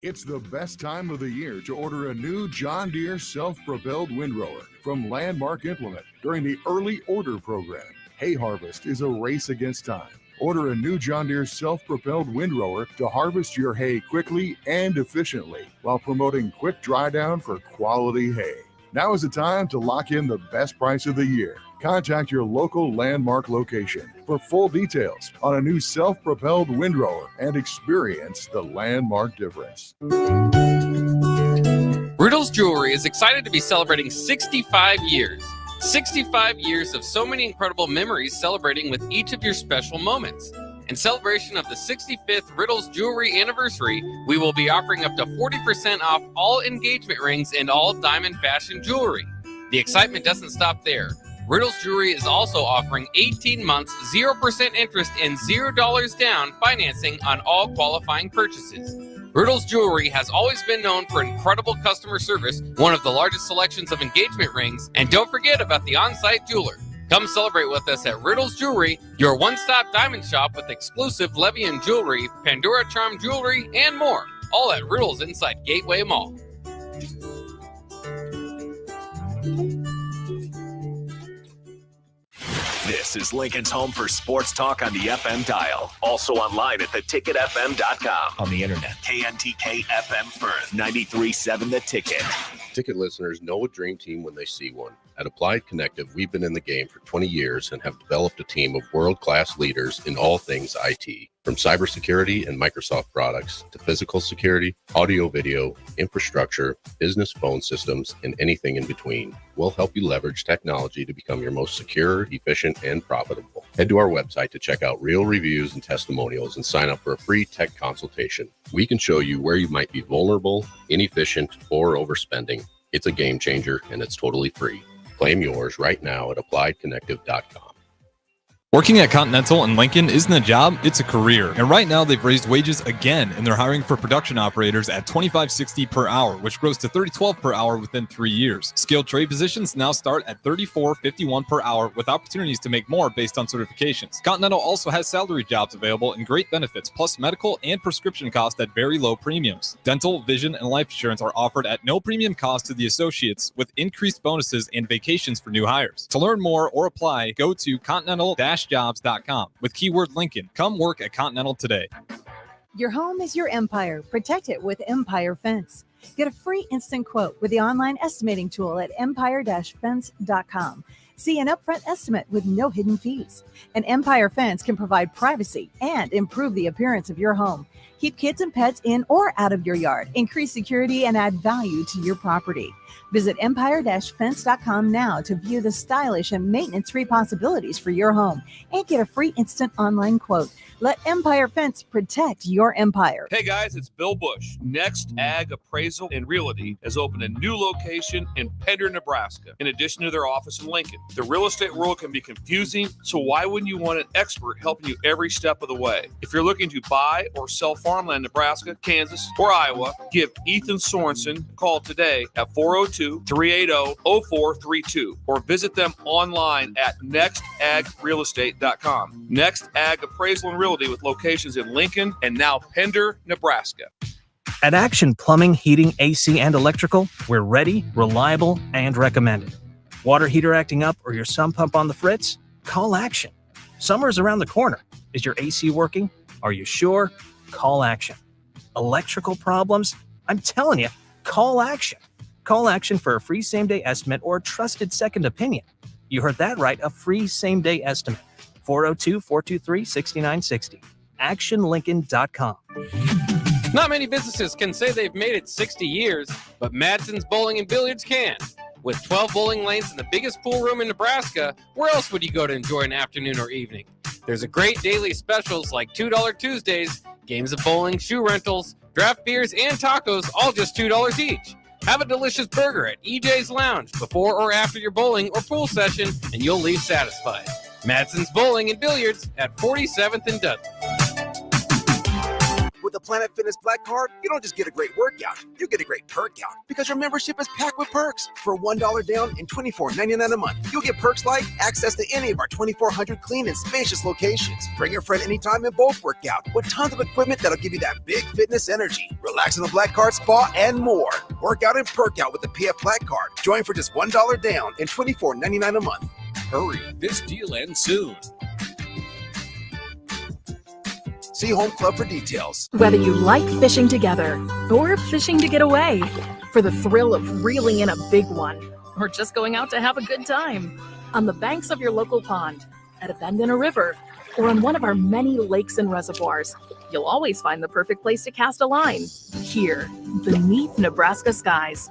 S5: It's the best time of the year to order a new John Deere self-propelled windrower from Landmark Implement during the early order program. Hay harvest is a race against time. Order a new John Deere self-propelled windrower to harvest your hay quickly and efficiently while promoting quick dry down for quality hay. Now is the time to lock in the best price of the year. Contact your local Landmark location for full details on a new self-propelled windrower and experience the Landmark difference.
S4: Riddles Jewelry is excited to be celebrating 65 years. 65 years of so many incredible memories celebrating with each of your special moments. In celebration of the 65th Riddles Jewelry anniversary, we will be offering up to 40% off all engagement rings and all diamond fashion jewelry. The excitement doesn't stop there. Riddles Jewelry is also offering 18 months, 0% interest and $0 down financing on all qualifying purchases. Riddles Jewelry has always been known for incredible customer service, one of the largest selections of engagement rings, and don't forget about the on-site jeweler. Come celebrate with us at Riddles Jewelry, your one-stop diamond shop with exclusive Levian jewelry, Pandora Charm jewelry, and more. All at Riddles inside Gateway Mall.
S10: This is Lincoln's home for sports talk on the FM dial. Also online at theticketfm.com.
S1: On the internet.
S10: KNTK FM Firth, 93.7 The Ticket.
S6: Ticket listeners know a dream team when they see one. At Applied Connective, we've been in the game for 20 years and have developed a team of world-class leaders in all things IT. From cybersecurity and Microsoft products to physical security, audio-video, infrastructure, business phone systems, and anything in between, we'll help you leverage technology to become your most secure, efficient, and profitable. Head to our website to check out real reviews and testimonials and sign up for a free tech consultation. We can show you where you might be vulnerable, inefficient, or overspending. It's a game changer, and it's totally free. Claim yours right now at appliedconnective.com.
S7: Working at Continental in Lincoln isn't a job, it's a career. And right now they've raised wages again and they're hiring for production operators at $25.60 per hour, which grows to $30.12 per hour within 3 years. Skilled trade positions now start at $34.51 per hour with opportunities to make more based on certifications. Continental also has salary jobs available and great benefits, plus medical and prescription costs at very low premiums. Dental, vision, and life insurance are offered at no premium cost to the associates with increased bonuses and vacations for new hires. To learn more or apply, go to continental-jobs.com with keyword Lincoln. Come work at Continental today.
S18: Your home is your empire. Protect it with Empire Fence. Get a free instant quote with the online estimating tool at empire-fence.com. See an upfront estimate with no hidden fees. An Empire Fence can provide privacy and improve the appearance of your home. Keep kids and pets in or out of your yard. Increase security and add value to your property. Visit empire-fence.com now to view the stylish and maintenance-free possibilities for your home and get a free instant online quote. Let Empire Fence protect your empire.
S8: Hey guys, it's Bill Bush. Next Ag Appraisal and Realty has opened a new location in Pender, Nebraska, in addition to their office in Lincoln. The real estate world can be confusing, so why wouldn't you want an expert helping you every step of the way? If you're looking to buy or sell farmland in Nebraska, Kansas, or Iowa, give Ethan Sorensen a call today at 402-380-0432 or visit them online at nextagrealestate.com. Next Ag Appraisal and Realty with locations in Lincoln and now Pender, Nebraska.
S12: At Action Plumbing, Heating, AC, and Electrical, we're ready, reliable, and recommended. Water heater acting up or your sump pump on the fritz? Call Action. Summer's around the corner. Is your AC working? Are you sure? Call Action. Electrical problems? I'm telling you, call Action. Call Action for a free same-day estimate or a trusted second opinion. You heard that right, a free same-day estimate. 402-423-6960. ActionLincoln.com.
S4: Not many businesses can say they've made it 60 years, but Madsen's Bowling and Billiards can. With 12 bowling lanes and the biggest pool room in Nebraska, where else would you go to enjoy an afternoon or evening? There's a great daily specials like $2 Tuesdays, games of bowling, shoe rentals, draft beers, and tacos, all just $2 each. Have a delicious burger at EJ's Lounge before or after your bowling or pool session, and you'll leave satisfied. Madsen's Bowling and Billiards at 47th and Dudley.
S3: With the Planet Fitness Black Card, you don't just get a great workout, you get a great perk count because your membership is packed with perks. For $1 down and $24.99 a month, you'll get perks like access to any of our 2,400 clean and spacious locations. Bring your friend anytime and both work out with tons of equipment that'll give you that big fitness energy. Relax in the Black Card spa and more. Work out and perk out with the PF Black Card. Join for just $1 down and $24.99 a month. Hurry, this deal ends soon. See Home Club for details.
S13: Whether you like fishing together or fishing to get away, for the thrill of reeling in a big one, or just going out to have a good time, on the banks of your local pond, at a bend in a river, or on one of our many lakes and reservoirs, you'll always find the perfect place to cast a line, here, beneath Nebraska skies.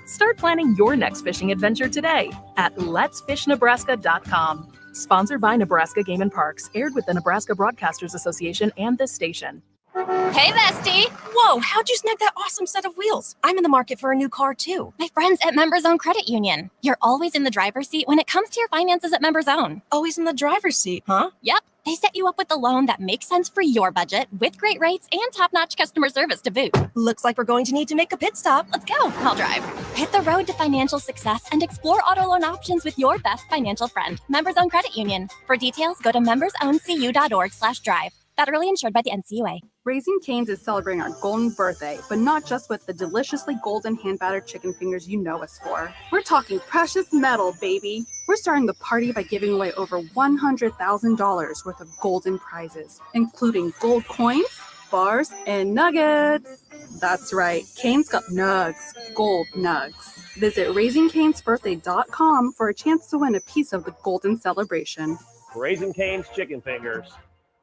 S13: Start planning your next fishing adventure today at letsfishnebraska.com. Sponsored by Nebraska Game and Parks, aired with the Nebraska Broadcasters Association and this station.
S14: Hey, bestie. Whoa, how'd you snag that awesome set of wheels? I'm in the market for a new car, too. My friends at Members Own Credit Union. You're always in the driver's seat when it comes to your finances at Members Own. Always in the driver's seat, huh? Yep. They set you up with a loan that makes sense for your budget with great rates and top-notch customer service to boot. Looks like we're going to need to make a pit stop. Let's go. I'll drive. Hit the road to financial success and explore auto loan options with your best financial friend, Members Own Credit Union. For details, go to membersowncu.org/drive. Federally insured by the NCUA.
S15: Raising Cane's is celebrating our golden birthday, but not just with the deliciously golden hand-battered chicken fingers you know us for. We're talking precious metal, baby. We're starting the party by giving away over $100,000 worth of golden prizes, including gold coins, bars, and nuggets. That's right, Cane's got nugs, gold nugs. Visit RaisingCanesBirthday.com for a chance to win a piece of the golden celebration.
S16: Raising Cane's chicken fingers.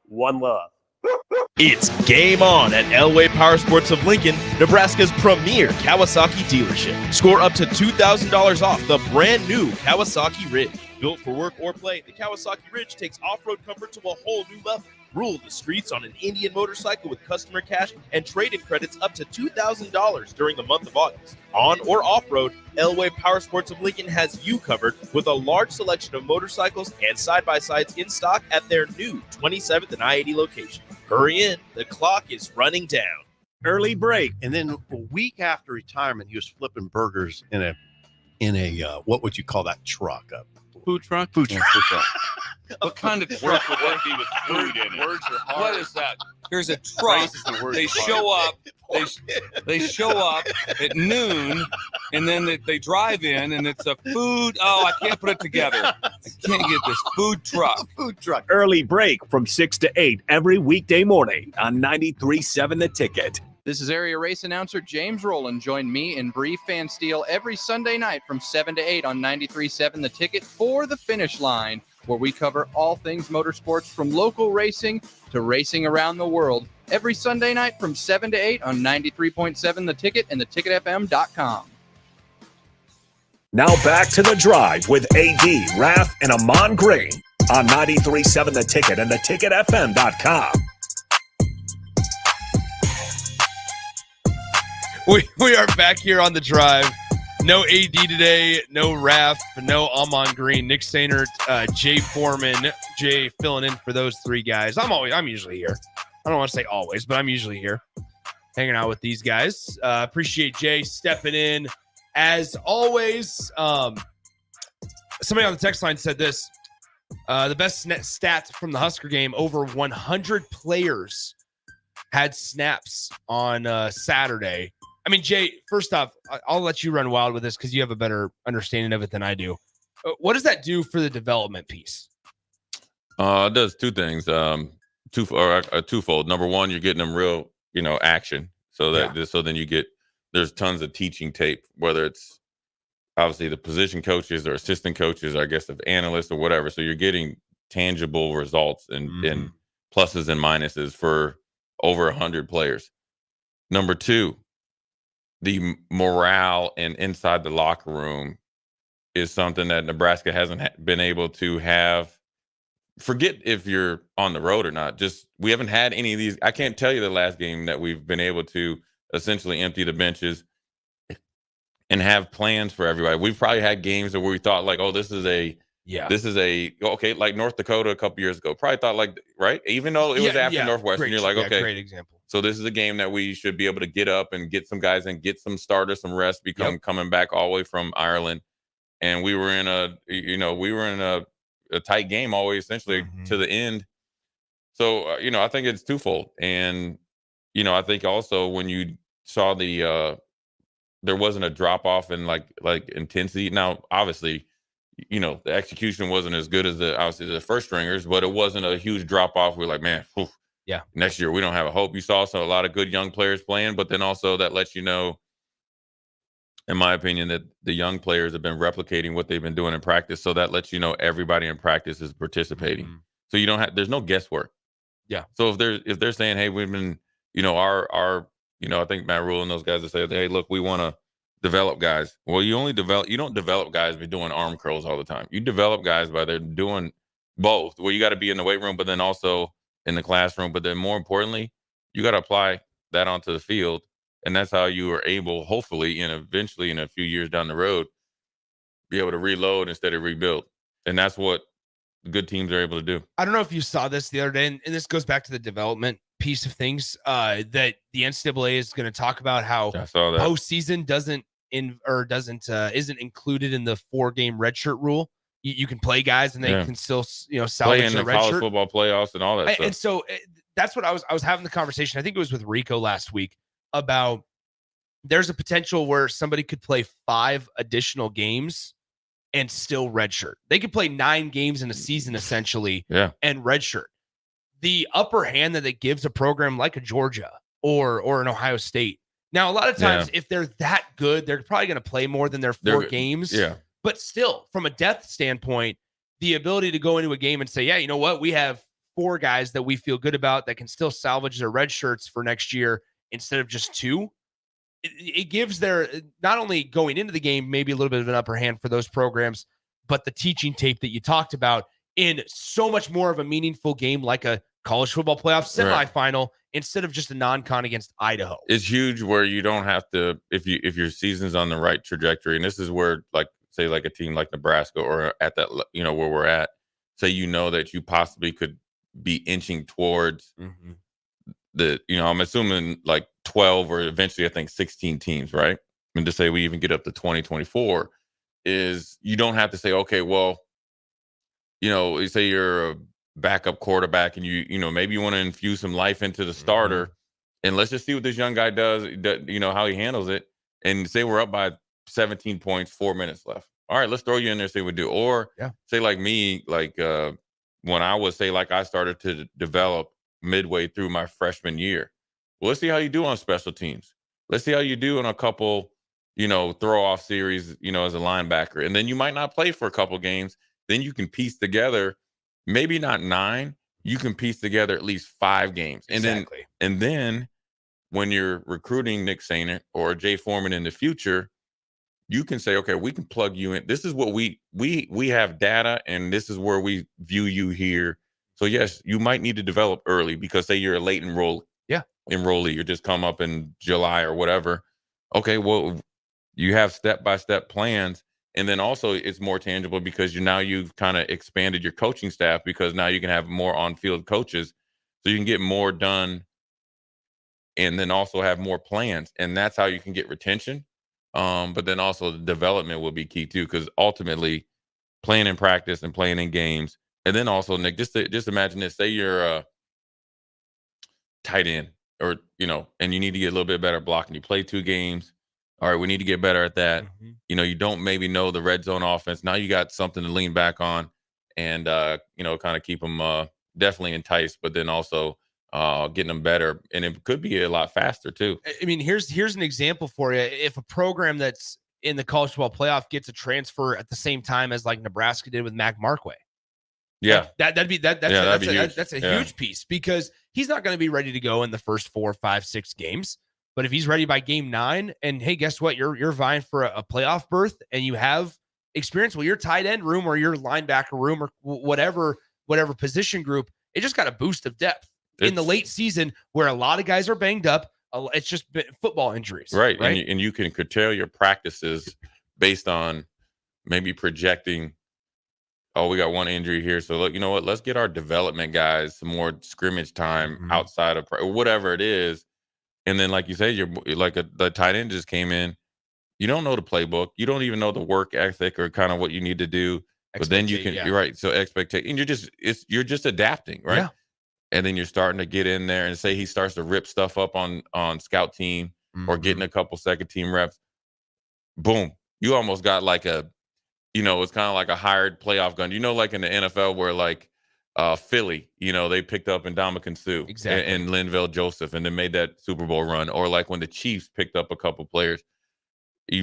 S16: One love.
S8: It's game on at Elway Power Sports of Lincoln, Nebraska's premier Kawasaki dealership. Score up to $2,000 off the brand new Kawasaki Ridge. Built for work or play, the Kawasaki Ridge takes off-road comfort to a whole new level. Rule the streets on an Indian motorcycle with customer cash and trade-in credits up to $2,000 during the month of August. On or off-road, Elway Power Sports of Lincoln has you covered with a large selection of motorcycles and side-by-sides in stock at their new 27th and I-80 location. Hurry in, the clock is running down.
S17: Early break, and then a week after retirement, he was flipping burgers in a what would you call that truck? A
S4: food truck.
S17: Food truck.
S4: What kind of truck
S9: would that be with food in it?
S4: Words are hard. What is that? There's a truck. They show up. They show up at noon, and then they drive in, and it's a food. Oh, I can't put it together. I can't get this food truck.
S17: Food truck.
S10: Early break from 6 to 8 every weekday morning on 93.7 The Ticket.
S19: This is area race announcer James Rowland. Join me and Bree Fansteel every Sunday night from 7 to 8 on 93.7 The Ticket for the Finish Line, where we cover all things motorsports from local racing to racing around the world. Every Sunday night from 7 to 8 on 93.7 The Ticket and theticketfm.com.
S10: Now back to The Drive with AD, Raff, and Ahman Green on 93.7 The Ticket and theticketfm.com.
S2: We are back here on The Drive. No AD today, no Raff, no Ahman Green, Nick Sainert, Jay Foreman, Jay filling in for those three guys. I'm usually here. I don't want to say always, but I'm usually here hanging out with these guys. Appreciate Jay stepping in as always. Somebody on the text line said this, the best stats from the Husker game, over 100 players had snaps on Saturday. I mean, Jay, first off, I'll let you run wild with this because you have a better understanding of it than I do. What does that do for the development piece?
S9: It does two things. Twofold. Number one, you're getting them real, action. So that so then there's tons of teaching tape, whether it's obviously the position coaches or assistant coaches, I guess, of analysts or whatever. So you're getting tangible results and pluses and minuses for over 100 players. Number two, the morale and inside the locker room is something that Nebraska hasn't been able to have. Forget if you're on the road or not. Just we haven't had any of these. I can't tell you the last game that we've been able to essentially empty the benches and have plans for everybody. We've probably had games where we thought like, oh, this is a okay, like North Dakota a couple years ago. Probably thought like, right? Even though it was after Northwestern, you're like, okay,
S2: great example.
S9: So this is a game that we should be able to get up and get some guys and get some starters, some rest, coming back all the way from Ireland. And we were in a tight game all the way essentially to the end. So, I think it's twofold. And, I think also when you saw there wasn't a drop off in like intensity. Now, obviously, the execution wasn't as good as obviously the first stringers, but it wasn't a huge drop off. We're like, man, next year we don't have a hope. You saw a lot of good young players playing, but then also that lets you know, in my opinion, that the young players have been replicating what they've been doing in practice. So that lets you know everybody in practice is participating. So you don't have, there's no guesswork.
S2: Yeah.
S9: So if they're saying, hey, we've been, I think Matt Rule and those guys that say, hey, look, we want to develop guys. Well, you don't develop guys by doing arm curls all the time. You develop guys by they're doing both, where you got to be in the weight room, but then also in the classroom. But then more importantly, you got to apply that onto the field. And that's how you are able, hopefully, and eventually in a few years down the road, be able to reload instead of rebuild. And that's what good teams are able to do.
S2: I don't know if you saw this the other day, and this goes back to the development piece of things, that the NCAA is going to talk about how postseason isn't included in the 4-game redshirt rule. You can play guys and they can still, salvage
S9: play in the
S2: red
S9: college
S2: shirt.
S9: football playoffs and all that stuff.
S2: And so that's what I was having the conversation. I think it was with Rico last week about there's a potential where somebody could play 5 additional games and still redshirt. They could play 9 games in a season essentially and redshirt. The upper hand that it gives a program like a Georgia or an Ohio State. Now, a lot of times, if they're that good, they're probably going to play more than their 4 games.
S9: Yeah.
S2: But still, from a depth standpoint, the ability to go into a game and say, yeah, you know what? We have 4 guys that we feel good about that can still salvage their red shirts for next year instead of just 2. It gives their, not only going into the game, maybe a little bit of an upper hand for those programs, but the teaching tape that you talked about in so much more of a meaningful game like a college football playoff semifinal instead of just a non-con against Idaho.
S9: It's huge where you don't have to, if your season's on the right trajectory, and this is where, like, say, like a team like Nebraska or at that, where we're at, say, that you possibly could be inching towards I'm assuming like 12 or eventually I think 16 teams, right? And to say we even get up to 2024 is you don't have to say, okay, well, you say you're a backup quarterback and maybe you want to infuse some life into the starter and let's just see what this young guy does, how he handles it. And say we're up by 17 points, 4 minutes left. All right, let's throw you in there, see what we do. Or say like me, like when I would say like I started to develop midway through my freshman year. Well, let's see how you do on special teams. Let's see how you do in a couple, throw off series, as a linebacker. And then you might not play for a couple games. Then you can piece together, maybe not 9, you can piece together at least 5 games. And then when you're recruiting Nick Sainer or Jay Foreman in the future, you can say, okay, we can plug you in. This is what we have data, and this is where we view you here. So yes, you might need to develop early because say you're a late enrollee, you just come up in July or whatever. Okay, well, you have step-by-step plans. And then also it's more tangible because you've kind of expanded your coaching staff because now you can have more on-field coaches. So you can get more done and then also have more plans. And that's how you can get retention. But then also the development will be key too, because ultimately playing in practice and playing in games. And then also, Nick, just imagine this. Say you're a tight end or, and you need to get a little bit better blocking. You play 2 games. All right, we need to get better at that. You don't maybe know the red zone offense. Now you got something to lean back on and, kind of keep them definitely enticed, but then also getting them better. And it could be a lot faster too.
S2: I mean, here's an example for you. If a program that's in the college football playoff gets a transfer at the same time as like Nebraska did with Mac Markway.
S9: Yeah,
S2: that'd be huge piece because he's not going to be ready to go in the first 4, 5, 6 games. But if he's ready by game 9, and hey, guess what? You're vying for a playoff berth, and you have experience with your tight end room or your linebacker room or whatever position group, it just got a boost of depth in the late season where a lot of guys are banged up. It's just been football injuries,
S9: right?
S2: Right,
S9: and you can curtail your practices based on maybe projecting. Oh, we got one injury here, so look, you know what? Let's get our development guys some more scrimmage time outside of whatever it is. And then, like you say, you're like the tight end just came in. You don't know the playbook. You don't even know the work ethic or kind of what you need to do. But then you can, you're right. So expectation, you're just adapting, right?
S2: Yeah.
S9: And then you're starting to get in there and say he starts to rip stuff up on scout team or getting a couple second team reps. Boom. You almost got like it's kind of like a hired playoff gun. Like in the NFL where like Philly, they picked up Ndamukong Suh and Linval Joseph and then made that Super Bowl run. Or like when the Chiefs picked up a couple players. A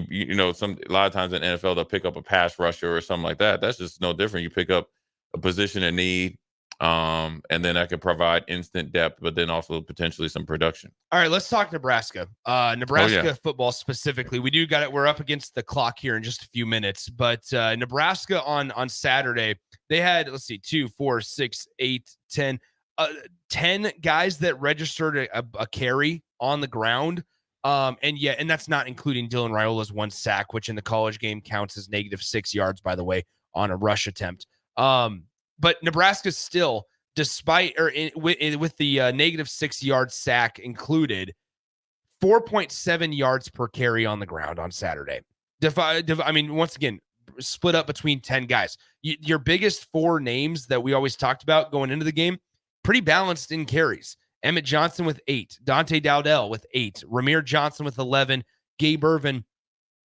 S9: lot of times in NFL they'll pick up a pass rusher or something like that. That's just no different. You pick up a position in need, and then that could provide instant depth, but then also potentially some production.
S2: All right, let's talk Nebraska. Nebraska football specifically. We do got it. We're up against the clock here in just a few minutes, but Nebraska on Saturday, they had 2, 4, 6, 8, 10, 10 guys that registered a carry on the ground. And that's not including Dylan Raiola's 1 sack, which in the college game counts as -6 yards, by the way, on a rush attempt. But Nebraska still, despite with the -6 yard sack included, 4.7 yards per carry on the ground on Saturday. Once again, split up between 10 guys. Your biggest 4 names that we always talked about going into the game, pretty balanced in carries. Emmett Johnson with 8, Dante Dowdell with 8, Ramir Johnson with 11, Gabe Irvin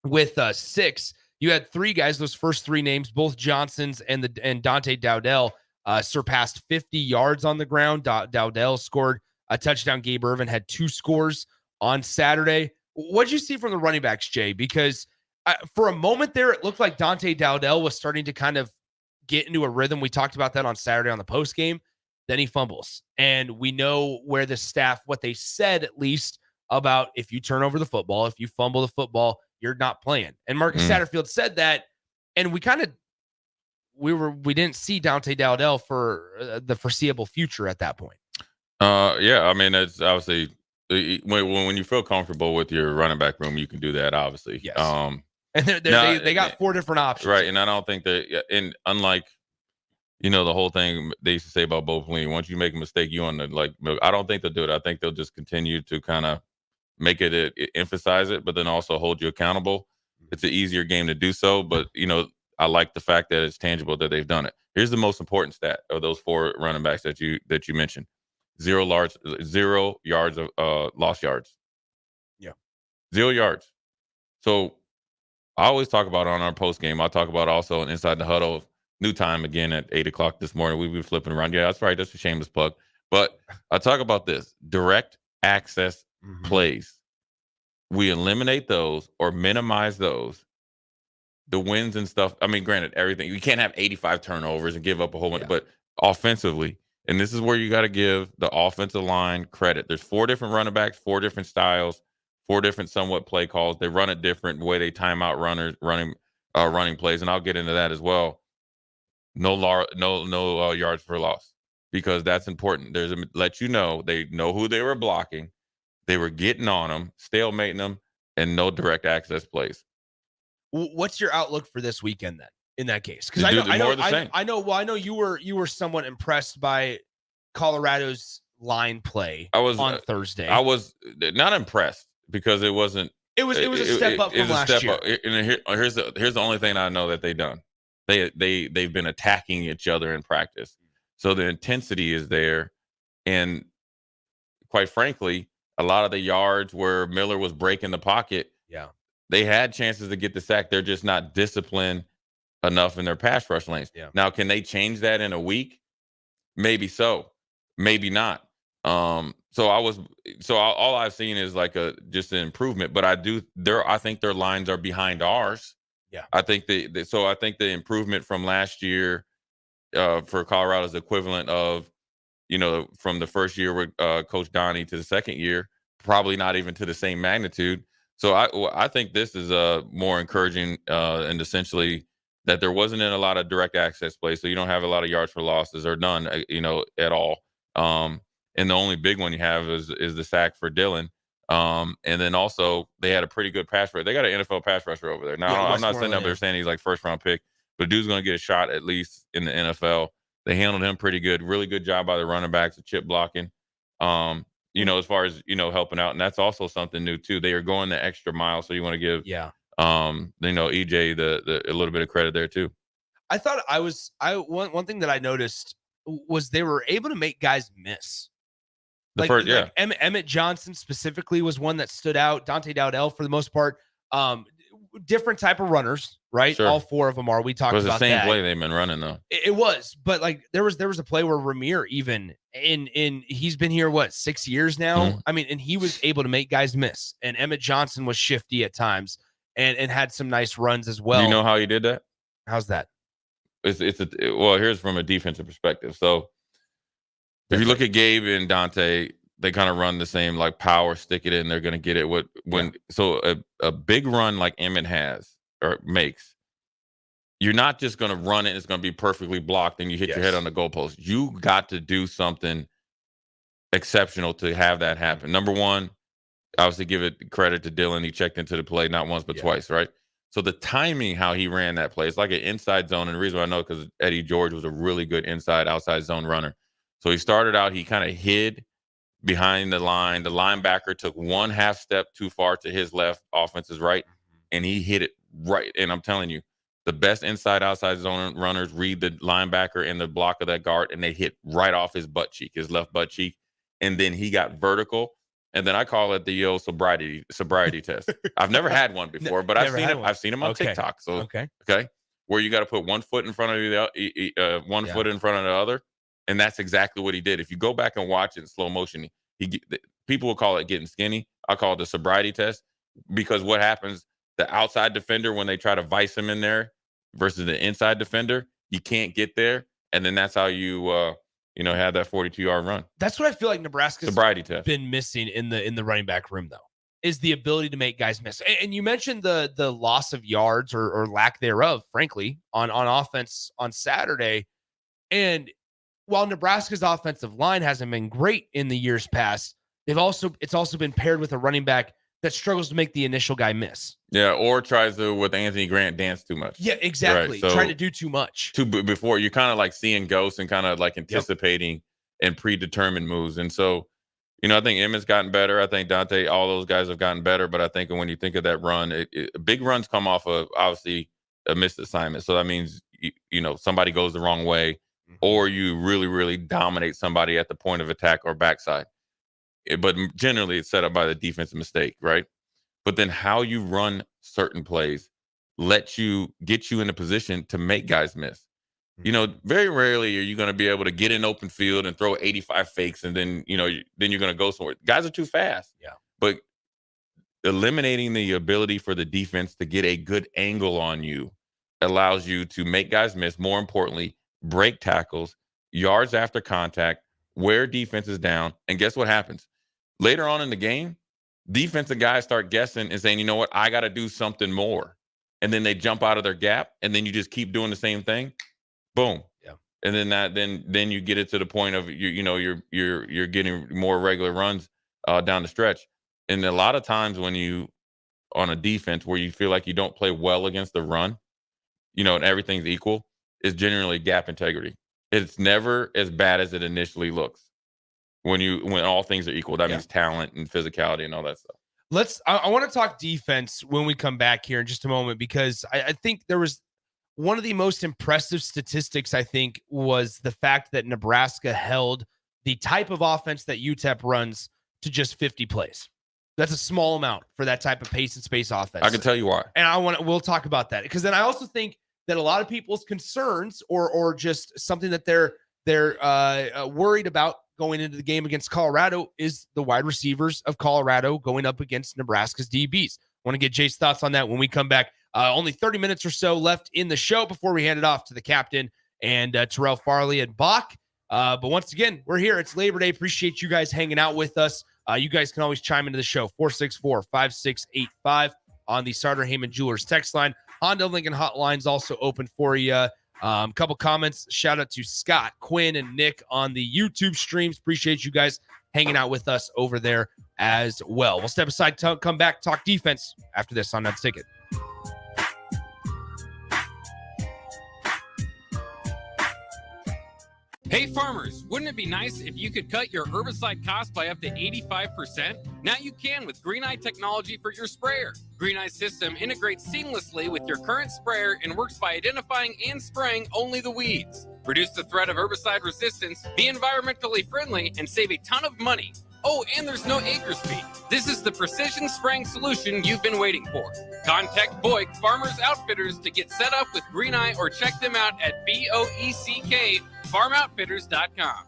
S2: with 6. You had 3 guys, those first 3 names, both Johnsons and Dante Dowdell surpassed 50 yards on the ground. Dowdell scored a touchdown. Gabe Irvin had 2 scores on Saturday. What'd you see from the running backs, Jay? Because for a moment there, it looked like Dante Dowdell was starting to kind of get into a rhythm. We talked about that on Saturday on the post game. Then he fumbles. And we know where the staff, what they said at least, about if you turn over the football, if you fumble the football, you're not playing. And Marcus Satterfield said that. And we didn't see Dante Dowdell for the foreseeable future at that point.
S9: It's obviously when you feel comfortable with your running back room, you can do that, obviously.
S2: Yes. And they got 4 different options.
S9: Right. And I don't think that, and unlike, the whole thing they used to say about Bo Pelini, once you make a mistake, I don't think they'll do it. I think they'll just continue to kind of make it emphasize it, but then also hold you accountable. It's an easier game to do so, but I like the fact that it's tangible that they've done it. Here's the most important stat of those 4 running backs that you mentioned: 0 yards of lost yards.
S2: Yeah,
S9: 0 yards. So I always talk about on our post game. I talk about also inside the huddle. New time again at 8:00 this morning. We've been flipping around. Yeah, that's right. That's a shameless plug. But I talk about this direct access plays. We eliminate those or minimize those. The wins and stuff. Granted, everything. You can't have 85 turnovers and give up a whole bunch, but offensively, and this is where you got to give the offensive line credit. There's 4 different running backs, 4 different styles, 4 different somewhat play calls. They run it different the way they time out runners, running plays, and I'll get into that as well. No yards per loss, because that's important. Let you know they know who they were blocking, they were getting on them, stalemating them, and no direct access plays.
S2: What's your outlook for this weekend then? In that case, because I know you were somewhat impressed by Colorado's line play on Thursday.
S9: I was not impressed because it wasn't.
S2: It was a step up from last year.
S9: And here's the only thing I know that they've done. They've been attacking each other in practice, so the intensity is there, and quite frankly, a lot of the yards where Miller was breaking the pocket, they had chances to get the sack. They're just not disciplined enough in their pass rush lanes. Now, can they change that in a week? Maybe so, maybe not. So all I've seen is like just an improvement, but I think their lines are behind ours.
S2: Yeah,
S9: I think I think the improvement from last year for Colorado is equivalent of, from the first year with Coach Donnie to the second year, probably not even to the same magnitude. So I think this is more encouraging, and essentially that there wasn't in a lot of direct access plays, so you don't have a lot of yards for losses or none, at all. And the only big one you have is the sack for Dillon. And then also they had a pretty good pass rusher. They got an NFL pass rusher over there. Now I'm not sitting up there saying he's like first round pick, but dude's going to get a shot at least in the NFL. They handled him pretty good. Really good job by the running backs, the chip blocking. As far as helping out, and that's also something new too. They are going the extra mile, so you want to give EJ the a little bit of credit there too.
S2: I thought one thing that I noticed was they were able to make guys miss. Emmett Johnson specifically was one that stood out. Dante Dowdell for the most part. Different type of runners, right?
S9: Sure.
S2: All four of them are. We talked about that.
S9: It was the same play they've been running though.
S2: It was, but like there was a play where Ramir even in he's been here 6 years now.
S9: Mm-hmm.
S2: I mean, and he was able to make guys miss. And Emmett Johnson was shifty at times and had some nice runs as well.
S9: Do you know how he did that?
S2: How's that?
S9: Here's from a defensive perspective. So if you look at Gabe and Dante, they kind of run the same like power, stick it in, they're going to get it. So a big run like Emmett has or makes, you're not just going to run it. It's going to be perfectly blocked and you hit your head on the goalpost. You got to do something exceptional to have that happen. Number one, obviously give it credit to Dillon. He checked into the play not once but twice, right? So the timing, how he ran that play, it's like an inside zone. And the reason I know because Eddie George was a really good outside zone runner. So he started out, he kind of hid behind the line. The linebacker took 1 half step too far to his left, offense's right, and he hit it right. And I'm telling you, the best outside zone runners read the linebacker in the block of that guard, and they hit right off his butt cheek, his left butt cheek. And then he got vertical. And then I call it the old sobriety test. I've never had one before, but I've seen them on TikTok. So okay, where you got to put 1 foot in front of the foot in front of the other. And that's exactly what he did. If you go back and watch it in slow motion, people will call it getting skinny. I call it the sobriety test because what happens, the outside defender, when they try to vice him in there versus the inside defender, you can't get there. And then that's how you, have that 42-yard run.
S2: That's what I feel like Nebraska's
S9: sobriety test
S2: been missing in the running back room, though, is the ability to make guys miss. And you mentioned the loss of yards or lack thereof, frankly, on offense on Saturday. And while Nebraska's offensive line hasn't been great in the years past, it's also been paired with a running back that struggles to make the initial guy miss.
S9: Yeah, or tries to, with Anthony Grant, dance too much.
S2: Yeah, exactly.
S9: Right, so
S2: trying to do too much.
S9: Before you're kind of like seeing ghosts and kind of like anticipating and predetermined moves. And so, I think Emmett's gotten better. I think Dante, all those guys have gotten better. But I think when you think of that run, big runs come off of obviously a missed assignment. So that means, somebody goes the wrong way. Or you really, really dominate somebody at the point of attack or backside. But generally, it's set up by the defensive mistake, right? But then how you run certain plays get you in a position to make guys miss. Very rarely are you going to be able to get in open field and throw 85 fakes and then, then you're going to go somewhere. Guys are too fast.
S2: Yeah.
S9: But eliminating the ability for the defense to get a good angle on you allows you to make guys miss. More importantly, break tackles, yards after contact, wear defenses down. And guess what happens? Later on in the game, defensive guys start guessing and saying, you know what, I got to do something more. And then they jump out of their gap, and then you just keep doing the same thing. Boom.
S2: Yeah.
S9: And then you get it to the point of you're getting more regular runs down the stretch. And a lot of times when you on a defense where you feel like you don't play well against the run, and everything's equal, is generally gap integrity. It's never as bad as it initially looks when all things are equal. That means talent and physicality and all that stuff.
S2: I want to talk defense when we come back here in just a moment, because I think there was one of the most impressive statistics, I think, was the fact that Nebraska held the type of offense that UTEP runs to just 50 plays. That's a small amount for that type of pace and space offense.
S9: I can tell you why.
S2: And we'll talk about that, because then I also think that a lot of people's concerns or just something that they're worried about going into the game against Colorado is the wide receivers of Colorado going up against Nebraska's DBs. I want to get Jay's thoughts on that when we come back. Only 30 minutes or so left in the show before we hand it off to the captain and Terrell Farley and Bach. But once again, we're here. It's Labor Day. Appreciate you guys hanging out with us. You guys can always chime into the show, 464-5685 on the Sartor Heyman Jewelers text line. Honda Lincoln hotline's also open for you. Couple comments. Shout out to Scott, Quinn, and Nick on the YouTube streams. Appreciate you guys hanging out with us over there as well. We'll step aside, come back, talk defense after this on That's Ticket.
S4: Hey farmers, wouldn't it be nice if you could cut your herbicide cost by up to 85%? Now you can with Green Eye technology for your sprayer. Green Eye's system integrates seamlessly with your current sprayer and works by identifying and spraying only the weeds. Reduce the threat of herbicide resistance, be environmentally friendly, and save a ton of money. Oh, and there's no acres fee. This is the precision spraying solution you've been waiting for. Contact Boyk Farmers Outfitters to get set up with Green Eye or check them out at BOECK.FarmOutfitters.com.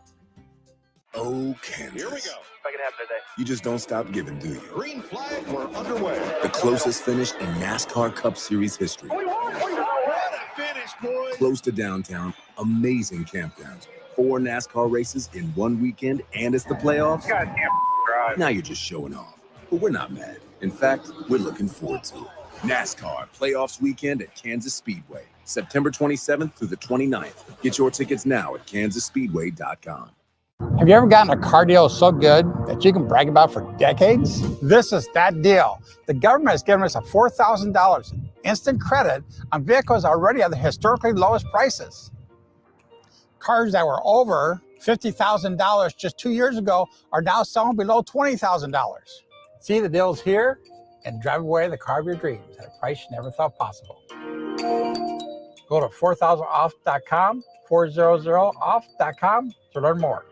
S20: Oh, Kansas.
S16: Here we go. If I can have it today.
S20: You just don't stop giving, do you?
S16: Green flag, we're underway.
S20: The closest finish in NASCAR Cup Series history.
S16: What a finish, boys.
S20: Close to downtown, amazing campgrounds. 4 NASCAR races in one weekend, and it's the playoffs.
S16: Goddamn drive.
S20: Now you're just showing off. But we're not mad. In fact, we're looking forward to it. NASCAR Playoffs Weekend at Kansas Speedway, September 27th through the 29th. Get your tickets now at kansasspeedway.com.
S21: Have you ever gotten a car deal so good that you can brag about for decades? This is that deal. The government has given us a $4,000 instant credit on vehicles already at the historically lowest prices. Cars that were over $50,000 just 2 years ago are now selling below $20,000. See the deals here and drive away the car of your dreams at a price you never thought possible. Go to 4000off.com, 400off.com to learn more.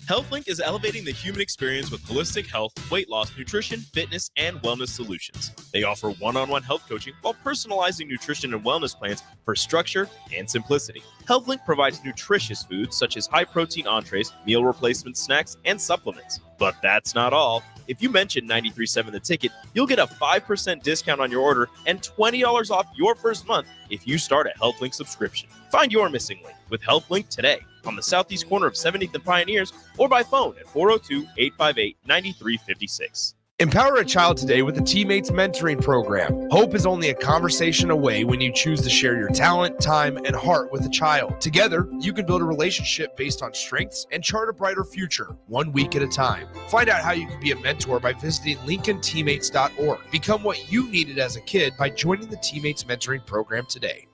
S22: HealthLink is elevating the human experience with holistic health, weight loss, nutrition, fitness, and wellness solutions. They offer one-on-one health coaching while personalizing nutrition and wellness plans for structure and simplicity. HealthLink provides nutritious foods such as high-protein entrees, meal replacement snacks, and supplements. But that's not all. If you mention 93.7 The Ticket, you'll get a 5% discount on your order and $20 off your first month if you start a HealthLink subscription. Find your missing link with HealthLink today on the southeast corner of 70th and Pioneers or by phone at 402-858-9356.
S2: Empower a child today with the Teammates Mentoring Program. Hope is only a conversation away when you choose to share your talent, time, and heart with a child. Together, you can build a relationship based on strengths and chart a brighter future, 1 week at a time. Find out how you can be a mentor by visiting LincolnTeammates.org. Become what you needed as a kid by joining the Teammates Mentoring Program today.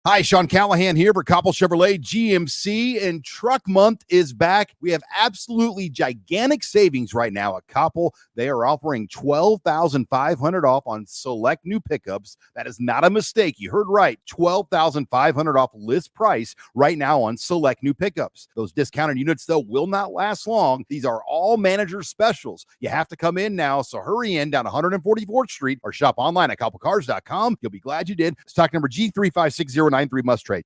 S23: Hi, Sean Callahan here for Koppel Chevrolet GMC, and Truck Month is back. We have absolutely gigantic savings right now at Koppel. They are offering $12,500 off on select new pickups. That is not a mistake. You heard right. $12,500 off list price right now on select new pickups. Those discounted units, though, will not last long. These are all manager specials. You have to come in now, so hurry in down 144th Street or shop online at koppelcars.com. You'll be glad you did. Stock number G35609. 93 must trade.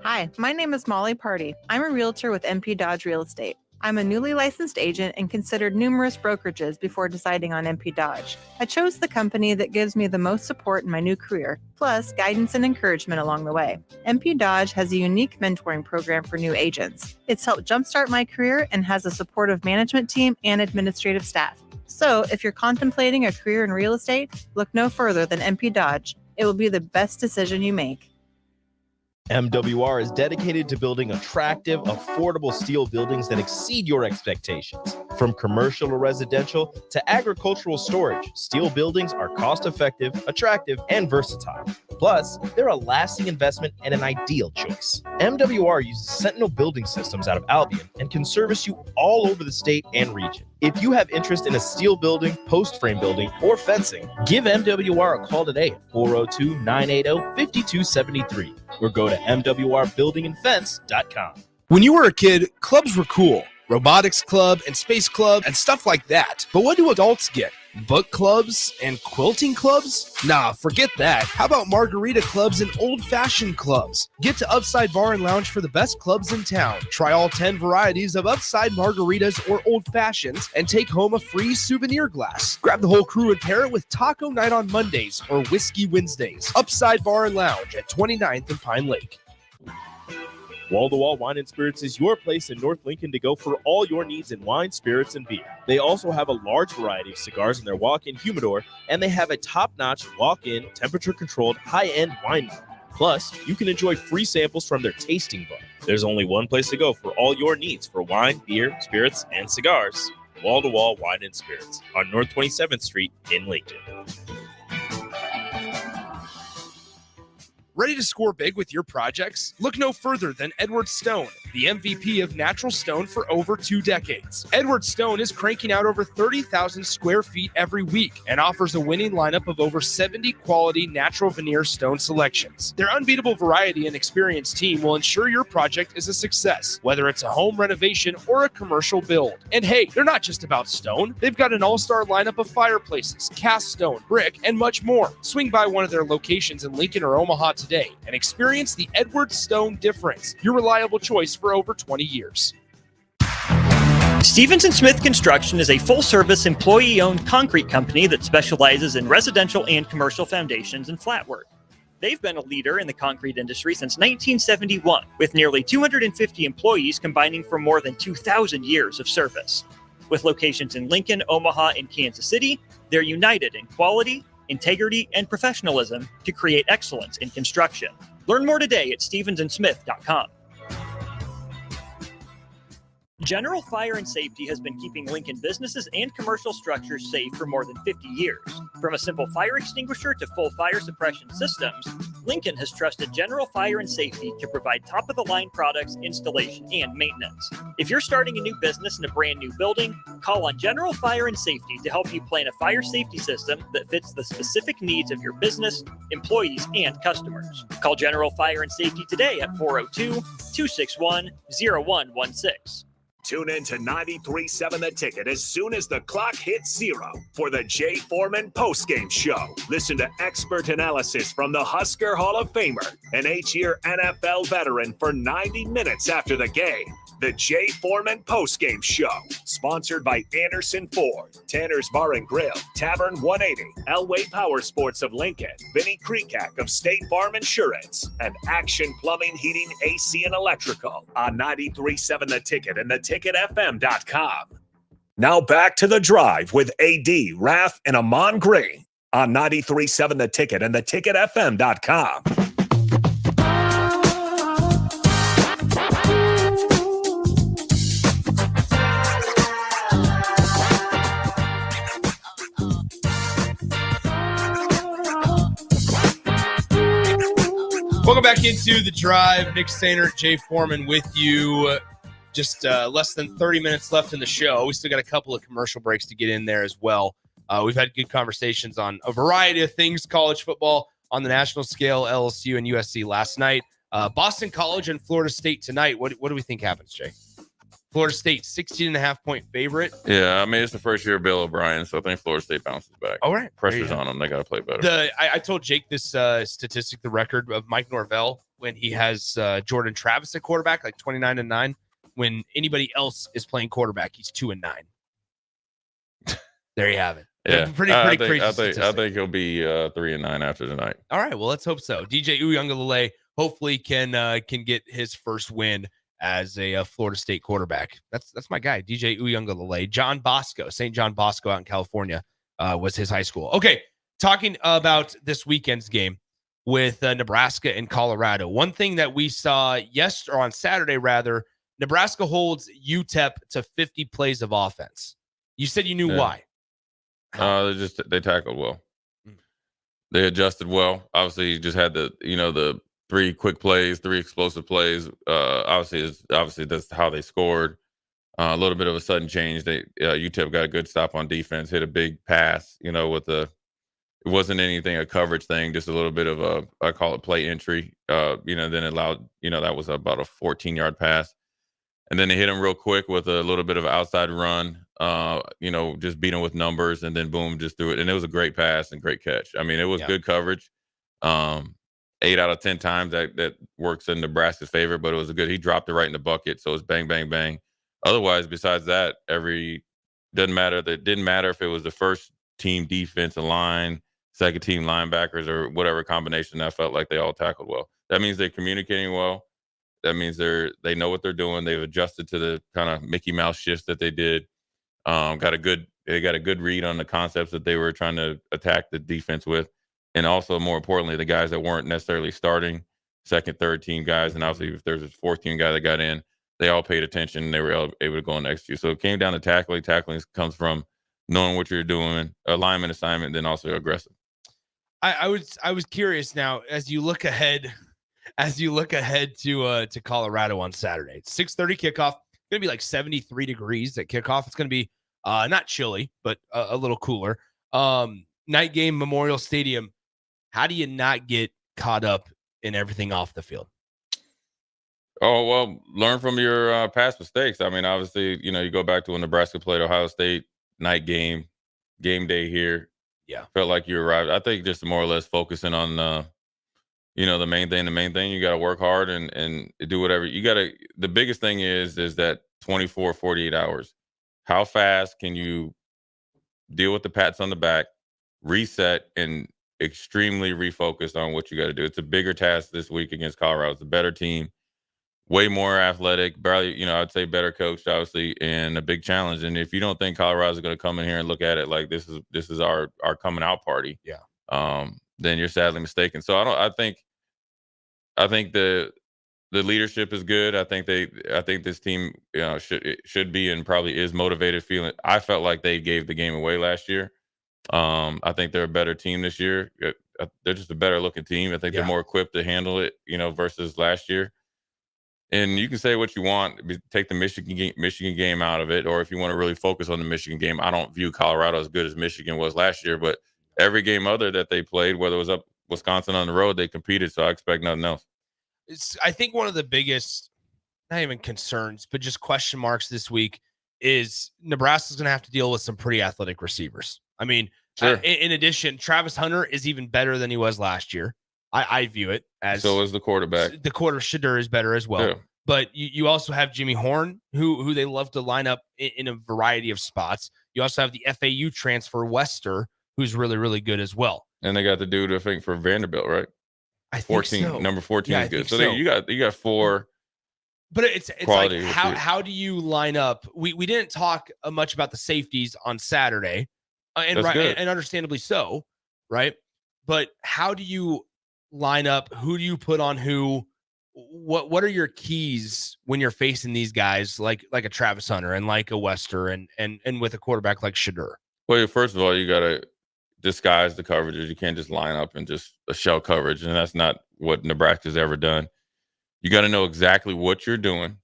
S24: Hi, my name is Molly Party. I'm a realtor with MP Dodge Real Estate. I'm a newly licensed agent and considered numerous brokerages before deciding on MP Dodge. I chose the company that gives me the most support in my new career, plus guidance and encouragement along the way. MP Dodge has a unique mentoring program for new agents. It's helped jumpstart my career and has a supportive management team and administrative staff. So if you're contemplating a career in real estate, look no further than MP Dodge. It will be the best decision you make.
S22: MWR is dedicated to building attractive, affordable steel buildings that exceed your expectations. From commercial to residential to agricultural storage, steel buildings are cost-effective, attractive, and versatile. Plus, they're a lasting investment and an ideal choice. MWR uses Sentinel Building Systems out of Albion and can service you all over the state and region. If you have interest in a steel building, post frame building, or fencing, give MWR a call today at 402-980-5273 or go to mwrbuildingandfence.com.
S8: When you were a kid, clubs were cool. Robotics club and space club and stuff like that. But what do adults get? Book clubs and quilting clubs? Nah, forget that. How about margarita clubs and old-fashioned clubs? Get to Upside Bar and Lounge for the best clubs in town. Try all 10 varieties of Upside margaritas or old fashions and take home a free souvenir glass. Grab the whole crew and pair it with taco night on Mondays or whiskey Wednesdays. Upside Bar and Lounge at 29th and Pine Lake.
S22: Wall to Wall Wine and Spirits is your place in North Lincoln to go for all your needs in wine, spirits, and beer. They also have a large variety of cigars in their walk-in humidor, and they have a top-notch walk-in, temperature-controlled, high-end wine bar. Plus, you can enjoy free samples from their tasting bar. There's only one place to go for all your needs for wine, beer, spirits, and cigars. Wall to Wall Wine and Spirits on North 27th Street in Lincoln.
S2: Ready to score big with your projects? Look no further than Edward Stone, the MVP of natural stone for over 2 decades. Edward Stone is cranking out over 30,000 square feet every week and offers a winning lineup of over 70 quality natural veneer stone selections. Their unbeatable variety and experienced team will ensure your project is a success, whether it's a home renovation or a commercial build. And hey, they're not just about stone. They've got an all-star lineup of fireplaces, cast stone, brick, and much more. Swing by one of their locations in Lincoln or Omaha today and experience the Edward Stone difference, your reliable choice for over 20 years.
S1: Stevens & Smith Construction is a full-service, employee-owned concrete company that specializes in residential and commercial foundations and flat work. They've been a leader in the concrete industry since 1971, with nearly 250 employees combining for more than 2,000 years of service. With locations in Lincoln, Omaha, and Kansas City, they're united in quality, integrity, and professionalism to create excellence in construction. Learn more today at stevensandsmith.com. General Fire and Safety has been keeping Lincoln businesses and commercial structures safe for more than 50 years. From a simple fire extinguisher to full fire suppression systems, Lincoln has trusted General Fire and Safety to provide top-of-the-line products, installation, and maintenance. If you're starting a new business in a brand new building, call on General Fire and Safety to help you plan a fire safety system that fits the specific needs of your business, employees, and customers. Call General Fire and Safety today at 402-261-0116.
S10: Tune in to 93.7 The Ticket as soon as the clock hits 0 for the Jay Foreman postgame show. Listen to expert analysis from the Husker Hall of Famer, an 8-year NFL veteran for 90 minutes after the game. The Jay Foreman postgame show, sponsored by Anderson Ford, Tanner's Bar and Grill, Tavern 180, Elway Power Sports of Lincoln, Vinnie Kreekak of State Farm Insurance, and Action Plumbing, Heating, AC, and Electrical on 93.7 The Ticket and theticketfm.com. Now back to The Drive with AD, Raff, and Ahman Green on 93.7 The Ticket and theticketfm.com.
S2: Welcome back into The Drive. Nick Sainer, Jay Foreman with you. Just less than 30 minutes left in the show. We still got a couple of commercial breaks to get in there as well. We've had good conversations on a variety of things, college football on the national scale, LSU and USC last night. Boston College and Florida State tonight. What do we think happens, Jay? Florida State, 16.5-point favorite.
S9: Yeah, I mean, it's the first year of Bill O'Brien, so I think Florida State bounces back.
S2: All right.
S9: Pressure's on them. They got to play better.
S2: I told Jake this statistic, the record of Mike Norvell when he has Jordan Travis at quarterback, like 29-9. When anybody else is playing quarterback, he's 2-9. There you have it.
S9: Yeah,
S2: Pretty crazy.
S9: I think he'll be 3-9 after tonight.
S2: All right, well, let's hope so. DJ Uiagalelei hopefully can get his first win as a Florida State quarterback. That's my guy, DJ Uiagalelei. John Bosco, St. John Bosco out in California was his high school. Okay, talking about this weekend's game with Nebraska and Colorado. One thing that we saw on Saturday, rather, Nebraska holds UTEP to 50 plays of offense. You said you knew why.
S9: They tackled well. They adjusted well. Obviously, you just had the 3 quick plays, 3 explosive plays. Obviously that's how they scored. A little bit of a sudden change. UTEP got a good stop on defense, hit a big pass. It wasn't anything a coverage thing, just a little bit of I call it play entry. Then it allowed that was about a 14-yard pass, and then they hit him real quick with a little bit of an outside run. Just beat him with numbers, and then boom, just threw it, and it was a great pass and great catch. I mean, it was good coverage. 8 out of 10 times that works in Nebraska's favor, but it was he dropped it right in the bucket. So it's bang, bang, bang. Otherwise, besides that, didn't matter if it was the first team defensive line, second team linebackers, or whatever combination. I felt like they all tackled well. That means they're communicating well. That means they know what they're doing. They've adjusted to the kind of Mickey Mouse shifts that they did. They got a good read on the concepts that they were trying to attack the defense with, and also more importantly, the guys that weren't necessarily starting, second, third team guys, and obviously if there's a fourth team guy that got in, they all paid attention and they were able to go and execute. So it came down to tackling. Tackling comes from knowing what you're doing, alignment, assignment, then also aggressive.
S2: I was curious now as you look ahead to Colorado on Saturday. It's 6:30 kickoff. It's gonna be like 73 degrees at kickoff. It's gonna be not chilly, but a little cooler. Night game, Memorial Stadium. How do you not get caught up in everything off the field?
S9: Oh, well, learn from your past mistakes. I mean, obviously, you go back to when Nebraska played Ohio State, night game day here.
S2: Yeah.
S9: Felt like you arrived. I think just more or less focusing on, the main thing. The main thing, you got to work hard and do whatever. The biggest thing is that 24, 48 hours. How fast can you deal with the pats on the back, reset, and extremely refocused on what you got to do? It's a bigger task this week against Colorado. It's a better team, way more athletic, barely, I'd say better coached, obviously, and a big challenge. And if you don't think Colorado's going to come in here and look at it like this is our coming out party, then you're sadly mistaken. So I think the leadership is good. I think this team should be and probably is motivated. I felt like they gave the game away last year. I think they're a better team this year. They're just a better looking team. I think they're more equipped to handle it, versus last year. And you can say what you want, take the Michigan game out of it, or if you want to really focus on the Michigan game, I don't view Colorado as good as Michigan was last year, but every game other that they played, whether it was up Wisconsin on the road, they competed, so I expect nothing else.
S2: I think one of the biggest, not even concerns, but just question marks this week is Nebraska's going to have to deal with some pretty athletic receivers. I mean,
S9: sure.
S2: In addition, Travis Hunter is even better than he was last year. I view it as
S9: so is the quarterback.
S2: The Shadur is better as well. Yeah. But you also have Jimmy Horn, who they love to line up in a variety of spots. You also have the FAU transfer Wester, who's really, really good as well.
S9: And they got the dude, I think, for Vanderbilt, right?
S2: I think 14, so.
S9: Number 14 is good. So you got four.
S2: But it's like how do you line up? We didn't talk much about the safeties on Saturday, and understandably so, right? But how do you line up? Who do you put on who? What are your keys when you're facing these guys like a Travis Hunter and like a Wester and with a quarterback like Shadur?
S9: Well, first of all, you got to disguise the coverages. You can't just line up and just a shell coverage, and that's not what Nebraska's ever done. You got to know exactly what you're doing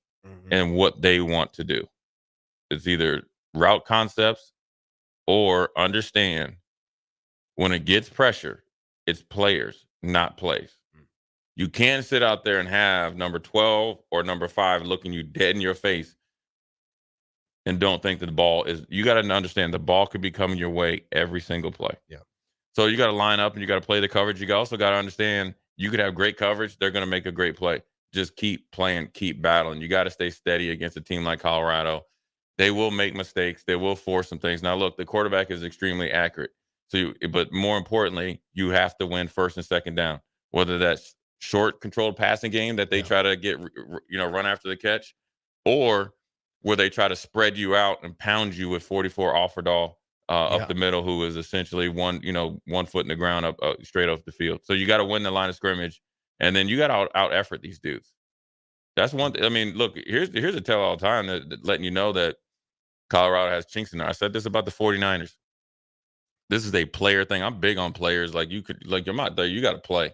S9: and what they want to do. It's either route concepts or understand when it gets pressure, it's players, not plays. You can't sit out there and have number 12 or number 5 looking you dead in your face and don't think that the ball is. You got to understand the ball could be coming your way every single play.
S2: Yeah.
S9: So you got to line up and you got to play the coverage. You also got to understand you could have great coverage. They're going to make a great play. Just keep playing, keep battling. You got to stay steady against a team like Colorado. They will make mistakes. They will force some things. Now, look, the quarterback is extremely accurate. But more importantly, you have to win first and second down, whether that's short controlled passing game that they try to get, run after the catch, or where they try to spread you out and pound you with 44 Offerdahl up the middle, who is essentially 1 foot in the ground up straight off the field. So you got to win the line of scrimmage, and then you got to out effort these dudes. That's one. I mean, look, here's a tell all time that letting you know that Colorado has chinks in there. I said this about the 49ers. This is a player thing. I'm big on players. You're not there. You got to play.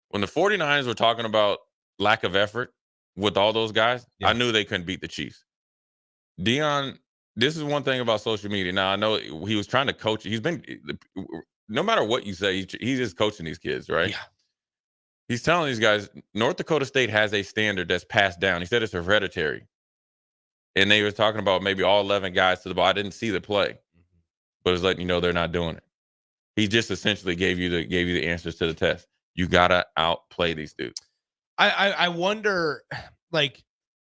S9: When the 49ers were talking about lack of effort with all those guys, I knew they couldn't beat the Chiefs. Deion, this is one thing about social media. Now, I know he was trying to coach. He's been, no matter what you say, he's just coaching these kids, right? Yeah. He's telling these guys, North Dakota State has a standard that's passed down. He said it's hereditary. And they were talking about maybe all 11 guys to the ball. I didn't see the play, but it's letting you know they're not doing it. He just essentially gave you the answers to the test. You gotta outplay these dudes.
S2: I wonder,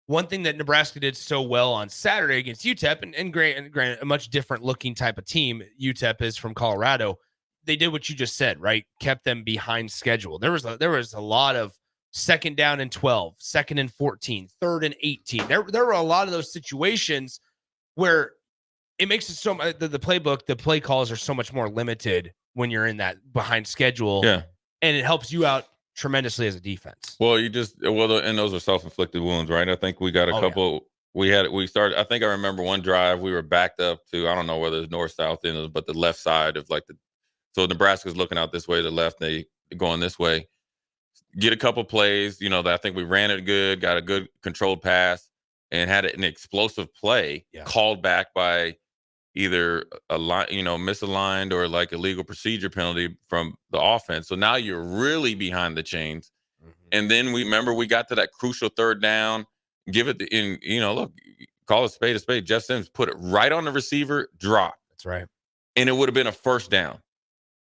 S2: one thing that Nebraska did so well on Saturday against UTEP, and granted, a much different looking type of team UTEP is from Colorado. They did what you just said, right? Kept them behind schedule. There was a lot of second down and 12, second and 14, third and 18. There were a lot of those situations where it makes it so much, the playbook, the play calls are so much more limited when you're in that behind schedule.
S9: Yeah.
S2: And it helps you out tremendously as a defense.
S9: Well, and those are self-inflicted wounds, right? I think we got a couple. Yeah. We started. I think I remember one drive we were backed up to. I don't know whether it's north, south, but the left side of so Nebraska's looking out this way, the left, they going this way. Get a couple plays, that I think we ran it good, got a good controlled pass, and had an explosive play called back by either misaligned or like a legal procedure penalty from the offense. So now you're really behind the chains. Mm-hmm. And then we got to that crucial third down, give it look, call a spade. Jeff Sims put it right on the receiver, drop.
S2: That's right.
S9: And it would have been a first down.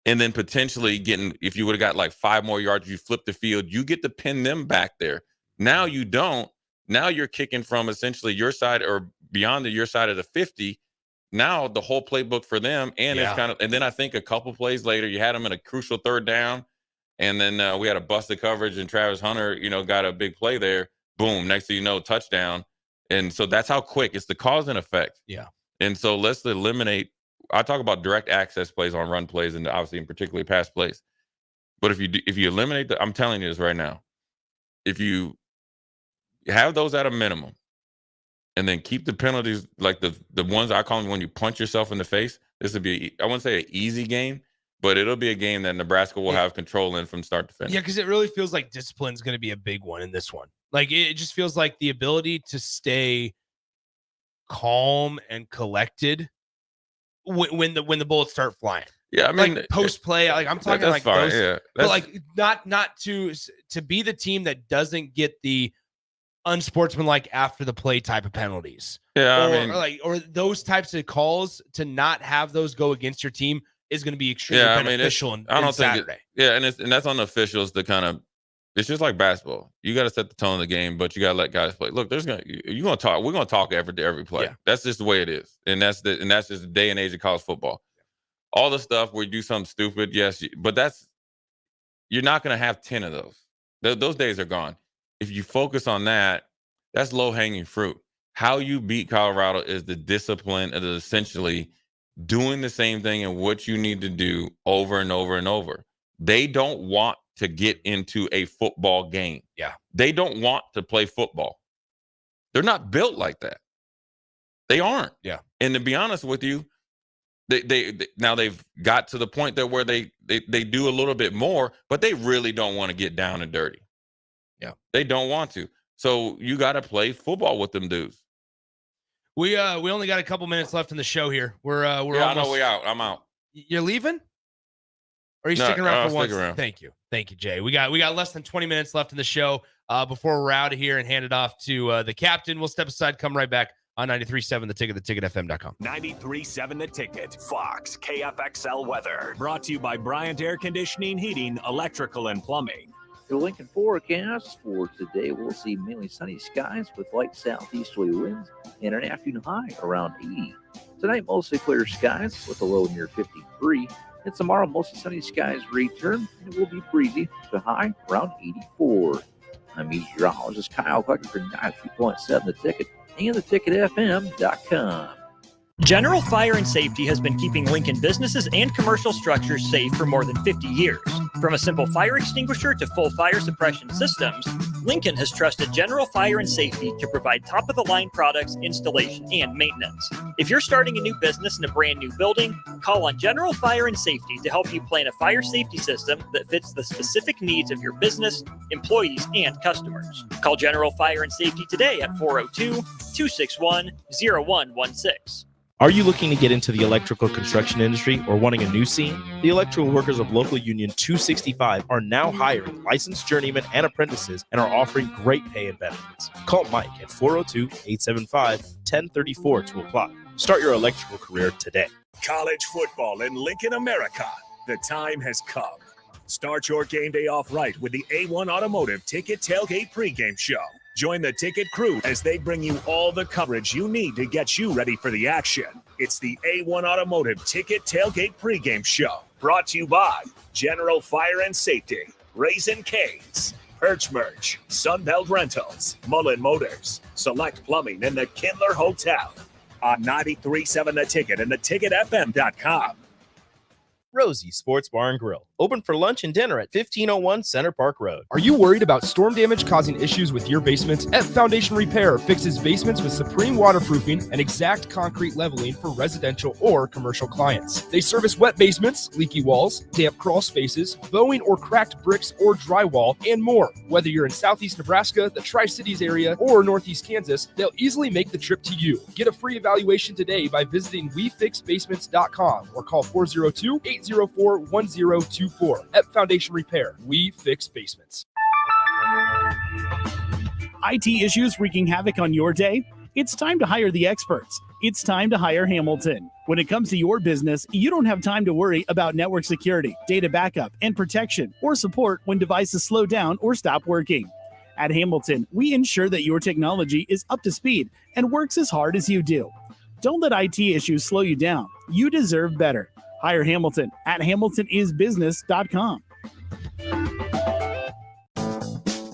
S9: And then potentially if you would have got like 5 more yards, you flip the field, you get to pin them back there. Now you don't. Now you're kicking from essentially your side or beyond your side of the 50. Now the whole playbook for them, and it's and then I think a couple plays later, you had them in a crucial third down, and then we had a busted coverage, and Travis Hunter, got a big play there. Boom! Next thing you know, touchdown. And so that's how quick it's the cause and effect.
S2: Yeah.
S9: And so let's eliminate. I talk about direct access plays on run plays, and obviously, in particularly pass plays. But if you eliminate I'm telling you this right now, if you have those at a minimum, and then keep the penalties like the ones I call them when you punch yourself in the face. This would be, I wouldn't say an easy game, but it'll be a game that Nebraska will have control in from start to finish.
S2: Yeah, because it really feels like discipline is going to be a big one in this one. Like it just feels like the ability to stay calm and collected when the bullets start flying.
S9: Yeah, I mean,
S2: like post play, like I'm talking like
S9: fine,
S2: those, but like not to be the team that doesn't get the unsportsmanlike after the play type of penalties.
S9: Yeah,
S2: or those types of calls, to not have those go against your team is going to be extremely beneficial.
S9: I don't think
S2: Saturday.
S9: And that's on the officials to kind of. It's just like basketball. You got to set the tone of the game, but you got to let guys play. Look, you're gonna talk. We're gonna talk every play. Yeah. That's just the way it is, and that's just the day and age of college football. All the stuff where you do something stupid, yes, but you're not gonna have 10 of those. Those days are gone. If you focus on that, that's low-hanging fruit. How you beat Colorado is the discipline of essentially doing the same thing and what you need to do over and over and over. They don't want to get into a football game.
S2: Yeah.
S9: They don't want to play football. They're not built like that. They aren't.
S2: Yeah.
S9: And to be honest with you, they now they've got to the point there where they do a little bit more, but they really don't want to get down and dirty.
S2: Yeah.
S9: They don't want to. So you got to play football with them dudes.
S2: We only got a couple minutes left in the show here. We're almost,
S9: I know we out. I'm out.
S2: You're leaving? Or are you sticking around for once?
S9: Around.
S2: Thank you, Jay. We got less than 20 minutes left in the show before we're out of here and hand it off to the captain. We'll step aside, come right back on 93.7 The Ticket, theticketfm.com.
S10: 93.7 The Ticket, Fox, KFXL weather. Brought to you by Bryant Air Conditioning, Heating, Electrical, and Plumbing.
S5: The Lincoln forecast for today, we'll see mainly sunny skies with light southeasterly winds and an afternoon high around 80. Tonight, mostly clear skies with a low near 53. And tomorrow, mostly sunny skies return, and it will be breezy with a high around 84. I'm meteorologist Kyle Clucker for 93.7 The Ticket and theticketfm.com.
S1: General Fire and Safety has been keeping Lincoln businesses and commercial structures safe for more than 50 years. From a simple fire extinguisher to full fire suppression systems, Lincoln has trusted General Fire and Safety to provide top-of-the-line products, installation, and maintenance. If you're starting a new business in a brand new building, call on General Fire and Safety to help you plan a fire safety system that fits the specific needs of your business, employees, and customers. Call General Fire and Safety today at 402-261-0116.
S22: Are you looking to get into the electrical construction industry or wanting a new scene? The electrical workers of Local Union 265 are now hiring licensed journeymen and apprentices and are offering great pay and benefits. Call Mike at 402-875-1034 to apply. Start your electrical career today.
S10: College football in Lincoln, America. The time has come. Start your game day off right with the A1 Automotive Ticket Tailgate pregame show. Join the Ticket crew as they bring you all the coverage you need to get you ready for the action. It's the A1 Automotive Ticket Tailgate pregame show, brought to you by General Fire and Safety, Raising Cane's, Perch Merch, Sunbelt Rentals, Mullen Motors, Select Plumbing, and the Kindler Hotel. On 93.7 The Ticket and theticketfm.com.
S22: Rosie Sports Bar and Grill, open for lunch and dinner at 1501 Center Park Road.
S6: Are you worried about storm damage causing issues with your basement? F Foundation Repair fixes basements with supreme waterproofing and exact concrete leveling for residential or commercial clients. They service wet basements, leaky walls, damp crawl spaces, bowing or cracked bricks or drywall, and more. Whether you're in Southeast Nebraska, the Tri-Cities area, or Northeast Kansas, they'll easily make the trip to you. Get a free evaluation today by visiting WeFixBasements.com or call 402-804-1024. At Foundation Repair, we fix basements.
S7: IT issues wreaking havoc on your day? It's time to hire the experts. It's time to hire Hamilton. When it comes to your business, you don't have time to worry about network security, data backup, and protection, or support when devices slow down or stop working. At Hamilton, we ensure that your technology is up to speed and works as hard as you do. Don't let IT issues slow you down. You deserve better. Hire Hamilton at hamiltonisbusiness.com.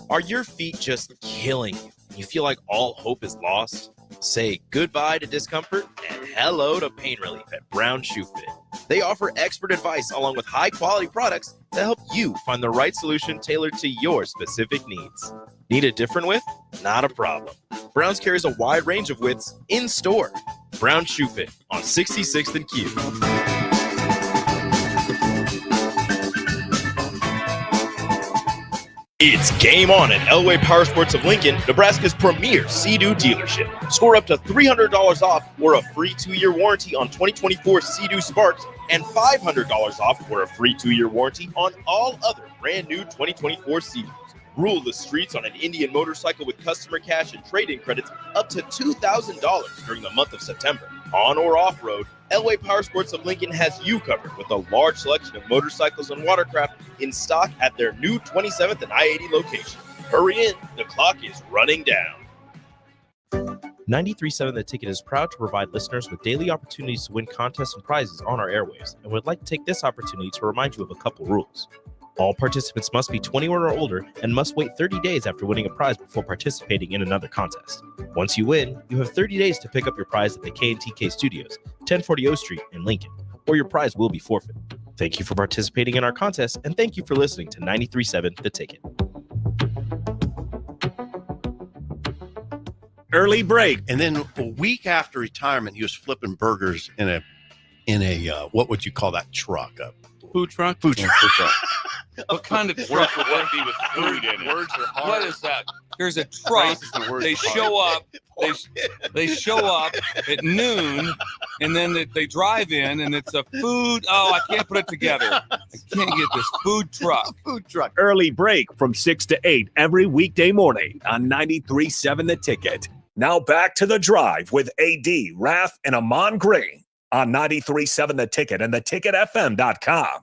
S22: Are your feet just killing you? You feel like all hope is lost? Say goodbye to discomfort and hello to pain relief at Brown Shoe Fit. They offer expert advice along with high-quality products to help you find the right solution tailored to your specific needs. Need a different width? Not a problem. Brown's carries a wide range of widths in store. Brown Shoe Fit on 66th and Q. It's game on at Elway Power Sports of Lincoln, Nebraska's premier Sea-Doo dealership. Score up to $300 off or a free 2-year warranty on 2024 Sea-Doo Sparks and $500 off or a free 2-year warranty on all other brand new 2024 Sea-Doos. Rule the streets on an Indian motorcycle with customer cash and trade-in credits up to $2,000 during the month of September. On or off-road, Elway Power Sports of Lincoln has you covered with a large selection of motorcycles and watercraft in stock at their new 27th and I-80 location. Hurry in, the clock is running down. 93.7 The Ticket is proud to provide listeners with daily opportunities to win contests and prizes on our airwaves, and would like to take this opportunity to remind you of a couple rules. All participants must be 21 or older and must wait 30 days after winning a prize before participating in another contest. Once you win, you have 30 days to pick up your prize at the K&TK Studios, 1040 O Street in Lincoln, or your prize will be forfeit. Thank you for participating in our contest, and thank you for listening to 93.7 The Ticket.
S17: Early break. And then a week after retirement, he was flipping burgers in a what would you call that truck?
S4: Food truck?
S17: Food truck.
S4: What kind of truck would that be with food in it?
S17: Words are hard.
S4: What is that? There's a truck. They show up. They show up at noon, and then they drive in, and it's a food. Oh, I can't put it together. I can't get this food truck.
S17: Food truck.
S10: Early break from 6 to 8 every weekday morning on 93.7 The Ticket. Now back to The Drive with AD, Raff, and Ahman Green on 93.7 The Ticket and theticketfm.com.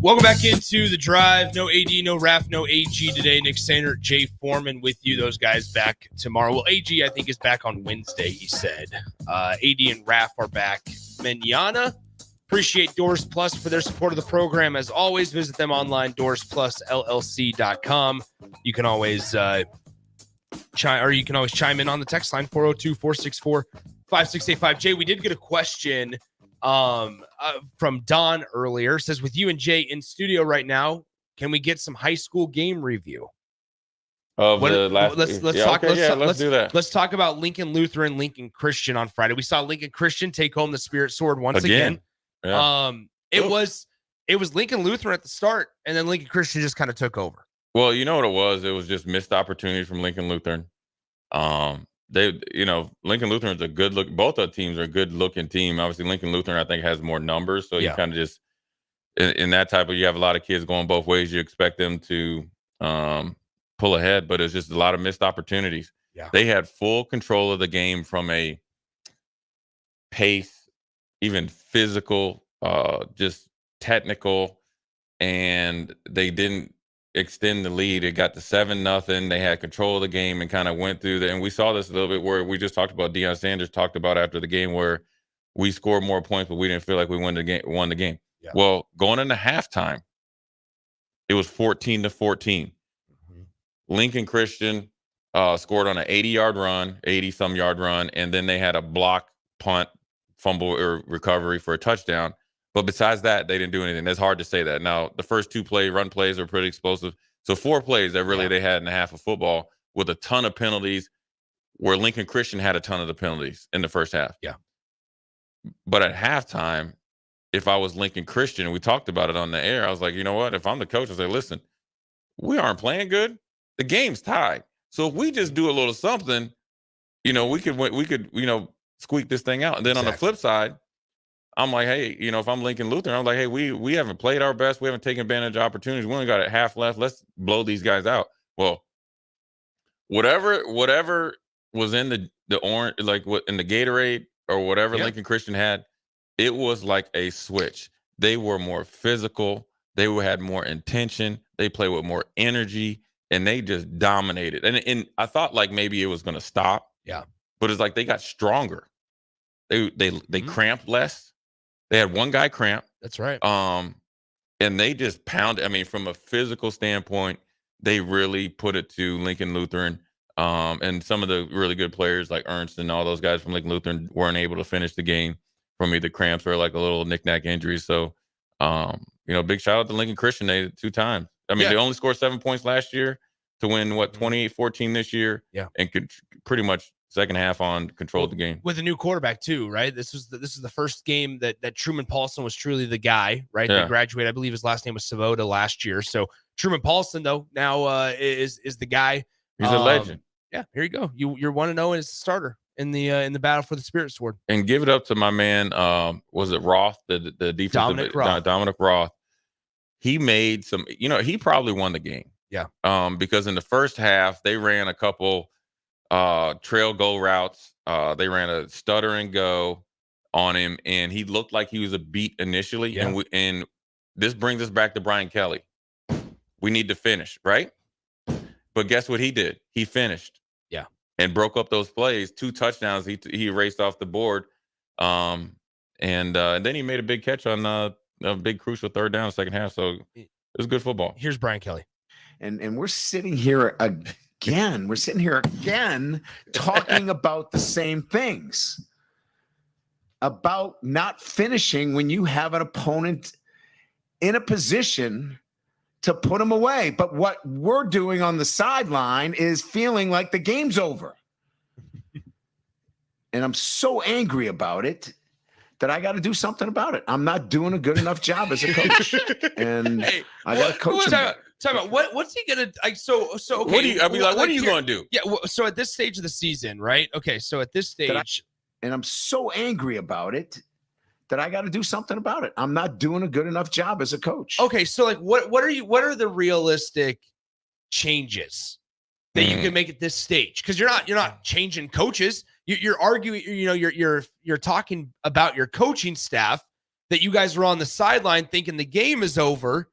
S2: Welcome back into The Drive. No AD, no Raff, no AG today. Nick Sainer, Jay Foreman with you. Those guys back tomorrow. Well, AG, I think, is back on Wednesday, he said. AD and Raff are back mañana. Appreciate Doors Plus for their support of the program. As always, visit them online, doorsplusllc.com. You can always chime in on the text line, 402-464-5685. Jay, we did get a question from Don earlier. Says, with you and Jay in studio right now, can we get some high school game review?
S9: Let's do that.
S2: Let's talk about Lincoln Lutheran, Lincoln Christian on Friday. We saw Lincoln Christian take home the Spirit Sword once again.
S9: Yeah.
S2: It was Lincoln Lutheran at the start, and then Lincoln Christian just kind of took over.
S9: Well, you know what it was? It was just missed opportunity from Lincoln Lutheran. Lincoln Lutheran's a good look. Both our teams are a good looking team. Obviously, Lincoln Lutheran, I think, has more numbers. So you kind of just, in that type of, you have a lot of kids going both ways. You expect them to pull ahead, but it's just a lot of missed opportunities.
S2: Yeah.
S9: They had full control of the game from a pace, even physical, just technical, and they didn't extend the lead. It got to 7-0. They had control of the game and kind of went through and we saw this a little bit where we just talked about Deion Sanders talked about after the game where we scored more points, but we didn't feel like we won the game.
S2: Yeah.
S9: Well, going into halftime, it was 14-14.
S2: Mm-hmm.
S9: Lincoln Christian scored on an 80-yard run, 80-some yard run, and then they had a block, punt, fumble, or recovery for a touchdown. But besides that, they didn't do anything. That's hard to say that. Now, the first 2 run plays are pretty explosive. So 4 plays that really they had in a half of football with a ton of penalties where Lincoln Christian had a ton of the penalties in the first half.
S2: Yeah.
S9: But at halftime, if I was Lincoln Christian, and we talked about it on the air, I was like, you know what? If I'm the coach, I say, listen, we aren't playing good. The game's tied. So if we just do a little something, we could squeak this thing out. And then on the flip side, I'm like, hey, if I'm Lincoln Lutheran, I'm like, hey, we haven't played our best. We haven't taken advantage of opportunities. We only got a half left. Let's blow these guys out. Well, whatever was in the orange, like what in the Gatorade or whatever Lincoln Christian had, it was like a switch. They were more physical. They had more intention. They played with more energy, and they just dominated. And I thought like maybe it was going to stop.
S2: Yeah.
S9: But it's like they got stronger. They cramped less. They had one guy cramp.
S2: That's right.
S9: And they just pounded. I mean, from a physical standpoint, they really put it to Lincoln Lutheran. And some of the really good players like Ernst and all those guys from Lincoln Lutheran weren't able to finish the game from either cramps or like a little knick-knack injury. So, big shout out to Lincoln Christian. They 2 times. I mean, they only scored 7 points last year to win 28-14 this year.
S2: Yeah.
S9: And could pretty much second half on controlled the game
S2: with a new quarterback too, right? This is the first game that Truman Paulson was truly the guy, right?
S9: Yeah.
S2: They graduated. I believe his last name was Savoda last year. So Truman Paulson though now is the guy.
S9: He's a legend.
S2: Yeah, here you go. You're 1-0 as a starter in the battle for the Spirit Sword.
S9: And give it up to my man. Was it Roth, the defensive Dominic Roth? He made some. He probably won the game.
S2: Yeah.
S9: Because in the first half they ran a couple trail go routes. They ran a stutter and go on him, and he looked like he was a beat initially.
S2: Yeah.
S9: And this brings us back to Brian Kelly. We need to finish, right? But guess what he did? He finished.
S2: Yeah.
S9: And broke up those plays. 2 touchdowns. He erased off the board. And then he made a big catch on a big crucial third down second half. So it was good football.
S2: Here's Brian Kelly.
S3: And we're sitting here again. We're sitting here again talking about the same things. About not finishing when you have an opponent in a position to put them away. But what we're doing on the sideline is feeling like the game's over. And I'm so angry about it that I got to do something about it. I'm not doing a good enough job as a coach. And I got to coach him.
S2: Talk about what's he gonna like? So okay.
S9: What are you gonna do?
S2: Yeah. So at this stage of the season, right? Okay. So at this stage,
S3: and I'm so angry about it that I got to do something about it. I'm not doing a good enough job as a coach.
S2: Okay. So like, what are the realistic changes that you can make at this stage? Because you're not changing coaches. You're arguing. You're talking about your coaching staff that you guys are on the sideline thinking the game is over.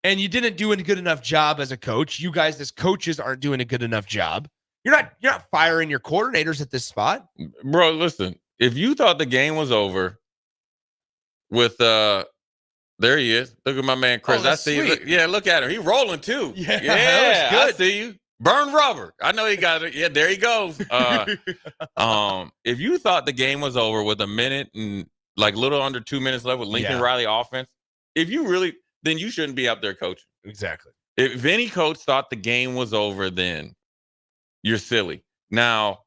S2: And you didn't do a good enough job as a coach. You guys as coaches aren't doing a good enough job. You're not firing your coordinators at this spot.
S9: Bro, listen. If you thought the game was over with there he is. Look at my man Chris. I see you. Look at him. He rolling too.
S2: Yeah,
S9: that was good. I see you. Burn rubber. I know he got it. Yeah, there he goes. If you thought the game was over with a minute and like little under 2 minutes left with Lincoln Riley offense, then you shouldn't be up there coaching.
S2: Exactly.
S9: If any coach thought the game was over, then you're silly. Now,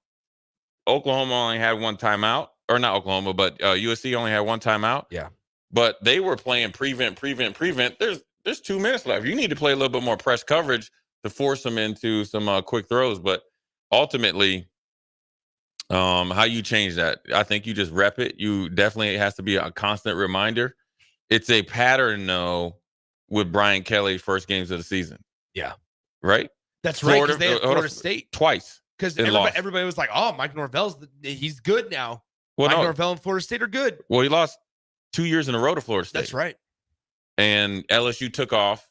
S9: Oklahoma only had one timeout, or not Oklahoma, but USC only had one timeout.
S2: Yeah.
S9: But they were playing prevent. There's 2 minutes left. You need to play a little bit more press coverage to force them into some quick throws. But ultimately, how you change that? I think you just rep it. It has to be a constant reminder. It's a pattern, though, with Brian Kelly first games of the season.
S2: Yeah.
S9: Right?
S2: That's right, because they had Florida State.
S9: Twice.
S2: Because everybody was like, oh, Mike Norvell's, he's good now.
S9: Well,
S2: Mike
S9: no.
S2: Norvell and Florida State are good.
S9: Well, he lost 2 years in a row to Florida State.
S2: That's right.
S9: And LSU took off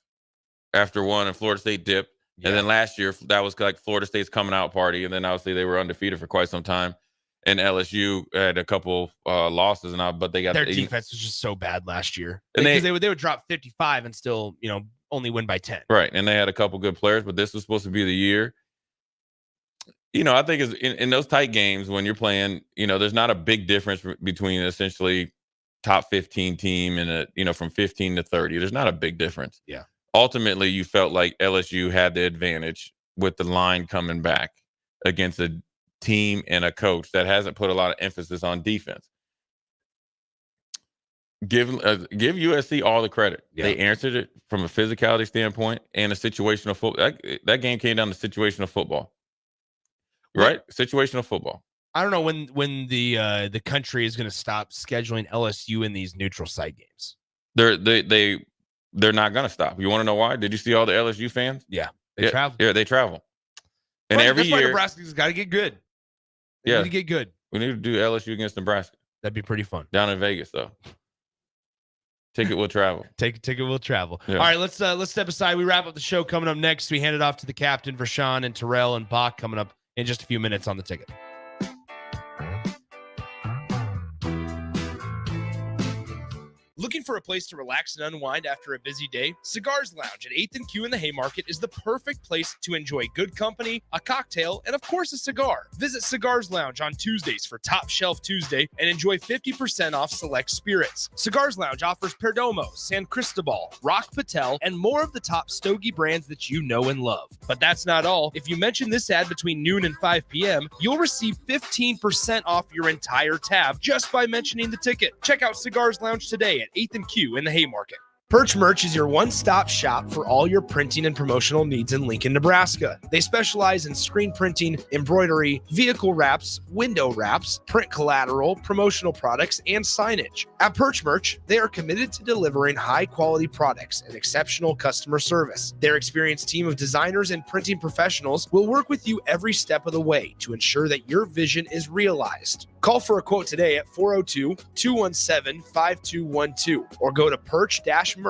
S9: after one, and Florida State dipped. Yeah. And then last year, that was like Florida State's coming out party. And then obviously they were undefeated for quite some time. And LSU had a couple losses, but they got
S2: their defense was just so bad last year.
S9: And
S2: they would drop 55 and still, only win by 10.
S9: Right. And they had a couple good players, but this was supposed to be the year. I think is in those tight games when you're playing, there's not a big difference between essentially top 15 team and from 15 to 30. There's not a big difference.
S2: Yeah.
S9: Ultimately, you felt like LSU had the advantage with the line coming back against a team and a coach that hasn't put a lot of emphasis on defense. Give USC all the credit. Yeah. They answered it from a physicality standpoint and a situational football. That game came down to situational football. Right? Situational football.
S2: I don't know when the country is going to stop scheduling LSU in these neutral site games.
S9: They're not going to stop. You want to know why? Did you see all the LSU fans?
S2: Yeah, they travel.
S9: Yeah, they travel. And every year,
S2: Nebraska's got to get good. They need to get good.
S9: We need to do LSU against Nebraska.
S2: That'd be pretty fun.
S9: Down in Vegas, though. Ticket will travel.
S2: Ticket will travel.
S9: Yeah.
S2: All right, let's step aside. We wrap up the show. Coming up next, we hand it off to the captain for Sean and Terrell and Bach coming up in just a few minutes on the ticket.
S6: Looking for a place to relax and unwind after a busy day? Cigars Lounge at 8th and Q in the Haymarket is the perfect place to enjoy good company, a cocktail, and of course a cigar. Visit Cigars Lounge on Tuesdays for Top Shelf Tuesday and enjoy 50% off select spirits. Cigars Lounge offers Perdomo, San Cristobal, Rock Patel, and more of the top stogie brands that you know and love. But that's not all. If you mention this ad between noon and 5 p.m., you'll receive 15% off your entire tab just by mentioning the ticket. Check out Cigars Lounge today at 8th and Q in the Haymarket. Perch Merch is your one-stop shop for all your printing and promotional needs in Lincoln, Nebraska. They specialize in screen printing, embroidery, vehicle wraps, window wraps, print collateral, promotional products, and signage. At Perch Merch, they are committed to delivering high-quality products and exceptional customer service. Their experienced team of designers and printing professionals will work with you every step of the way to ensure that your vision is realized. Call for a quote today at 402-217-5212 or go to perch-merch.com.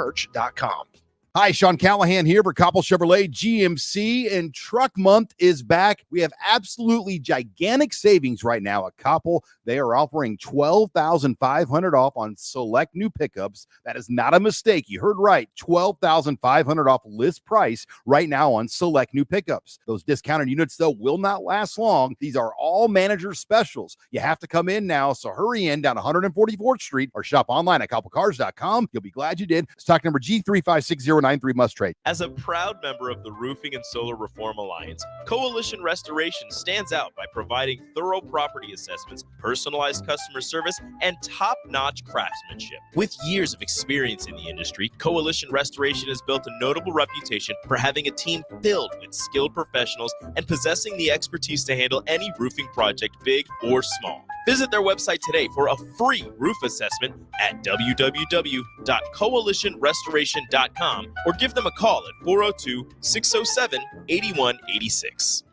S23: Hi, Sean Callahan here for Koppel Chevrolet GMC, and Truck Month is back. We have absolutely gigantic savings right now at Koppel. They are offering $12,500 off on select new pickups. That is not a mistake. You heard right. $12,500 off list price right now on select new pickups. Those discounted units, though, will not last long. These are all manager specials. You have to come in now, so hurry in down 144th Street or shop online at koppelcars.com. You'll be glad you did. Stock number G35609. 93 must trade.
S22: As a proud member of the Roofing and Solar Reform Alliance, Coalition Restoration stands out by providing thorough property assessments, personalized customer service, and top-notch craftsmanship. With years of experience in the industry, Coalition Restoration has built a notable reputation for having a team filled with skilled professionals and possessing the expertise to handle any roofing project, big or small. Visit their website today for a free roof assessment at www.coalitionrestoration.com or give them a call at 402-607-8186.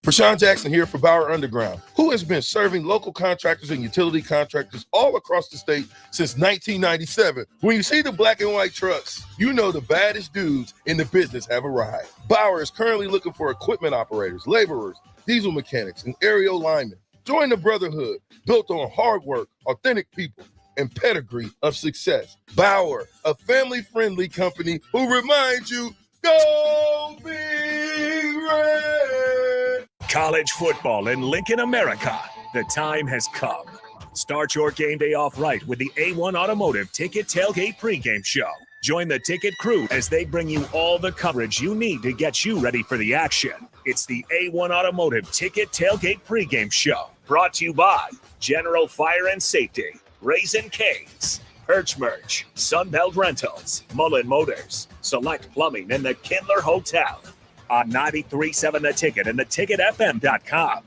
S11: Prashawn Jackson here for Bauer Underground, who has been serving local contractors and utility contractors all across the state since 1997. When you see the black and white trucks, you know the baddest dudes in the business have arrived. Bauer is currently looking for equipment operators, laborers, diesel mechanics, and aerial linemen. Join the brotherhood built on hard work, authentic people, and pedigree of success. Bauer, a family-friendly company who reminds you, go Big Red!
S10: College football in Lincoln, America. The time has come. Start your game day off right with the A1 Automotive Ticket Tailgate pregame show. Join the ticket crew as they bring you all the coverage you need to get you ready for the action. It's the A1 Automotive Ticket Tailgate pregame show. Brought to you by General Fire and Safety, Raisin Canes, Perch Merch, Sunbelt Rentals, Mullen Motors, Select Plumbing, and the Kindler Hotel. On 93.7 The Ticket and theticketfm.com.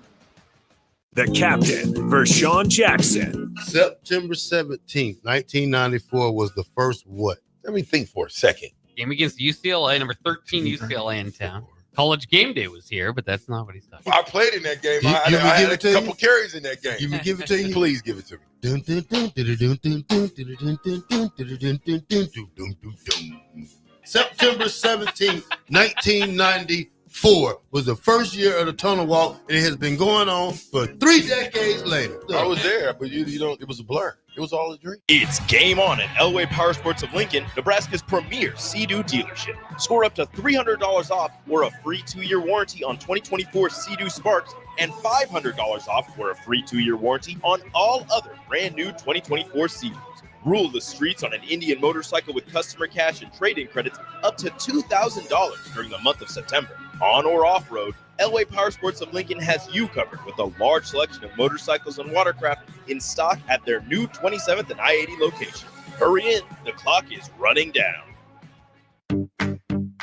S10: The captain, Vershawn Jackson.
S12: September 17th, 1994 was the first what? Let me think for a second.
S4: Game against UCLA, number 13 UCLA in town. College game day was here, but that's not what he's talking
S11: I played in that game.
S12: You-
S11: I
S12: you want me to
S11: had
S12: give
S11: a
S12: it to you?
S11: couple carries in that game.
S12: You want me to give it to you?
S11: Please give it to me.
S12: Dun, dun, dun, dun, dun, dun, dun, dun, dun, dun, dun, dun, dun, dun, dun, dun, dun, dun, dun. September 17th, 1994 was the first year of the tunnel walk, and it has been going on for 3 decades later.
S11: I was there, but you don't. It was a blur. It was all a dream.
S22: It's game on at Elway Power Sports of Lincoln, Nebraska's premier Sea-Doo dealership. Score up to $300 off or a free 2-year warranty on 2024 Sea-Doo Sparks and $500 off or a free 2-year warranty on all other brand new 2024 Sea-Doos. Rule the streets on an Indian motorcycle with customer cash and trade-in credits up to $2,000 during the month of September. On or off-road, Elway Power Sports of Lincoln has you covered with a large selection of motorcycles and watercraft in stock at their new 27th and I-80 location. Hurry in, the clock is running down.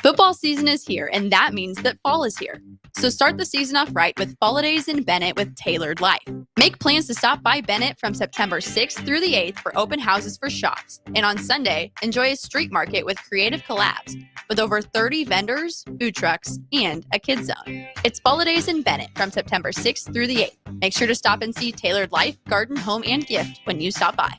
S13: Football season is here, and that means that fall is here. So start the season off right with Holidays in Bennett with Tailored Life. Make plans to stop by Bennett from September 6th through the 8th for open houses for shops. And on Sunday, enjoy a street market with creative collabs with over 30 vendors, food trucks, and a kids zone. It's Holidays in Bennett from September 6th through the 8th. Make sure to stop and see Tailored Life, Garden, Home, and Gift when you stop by.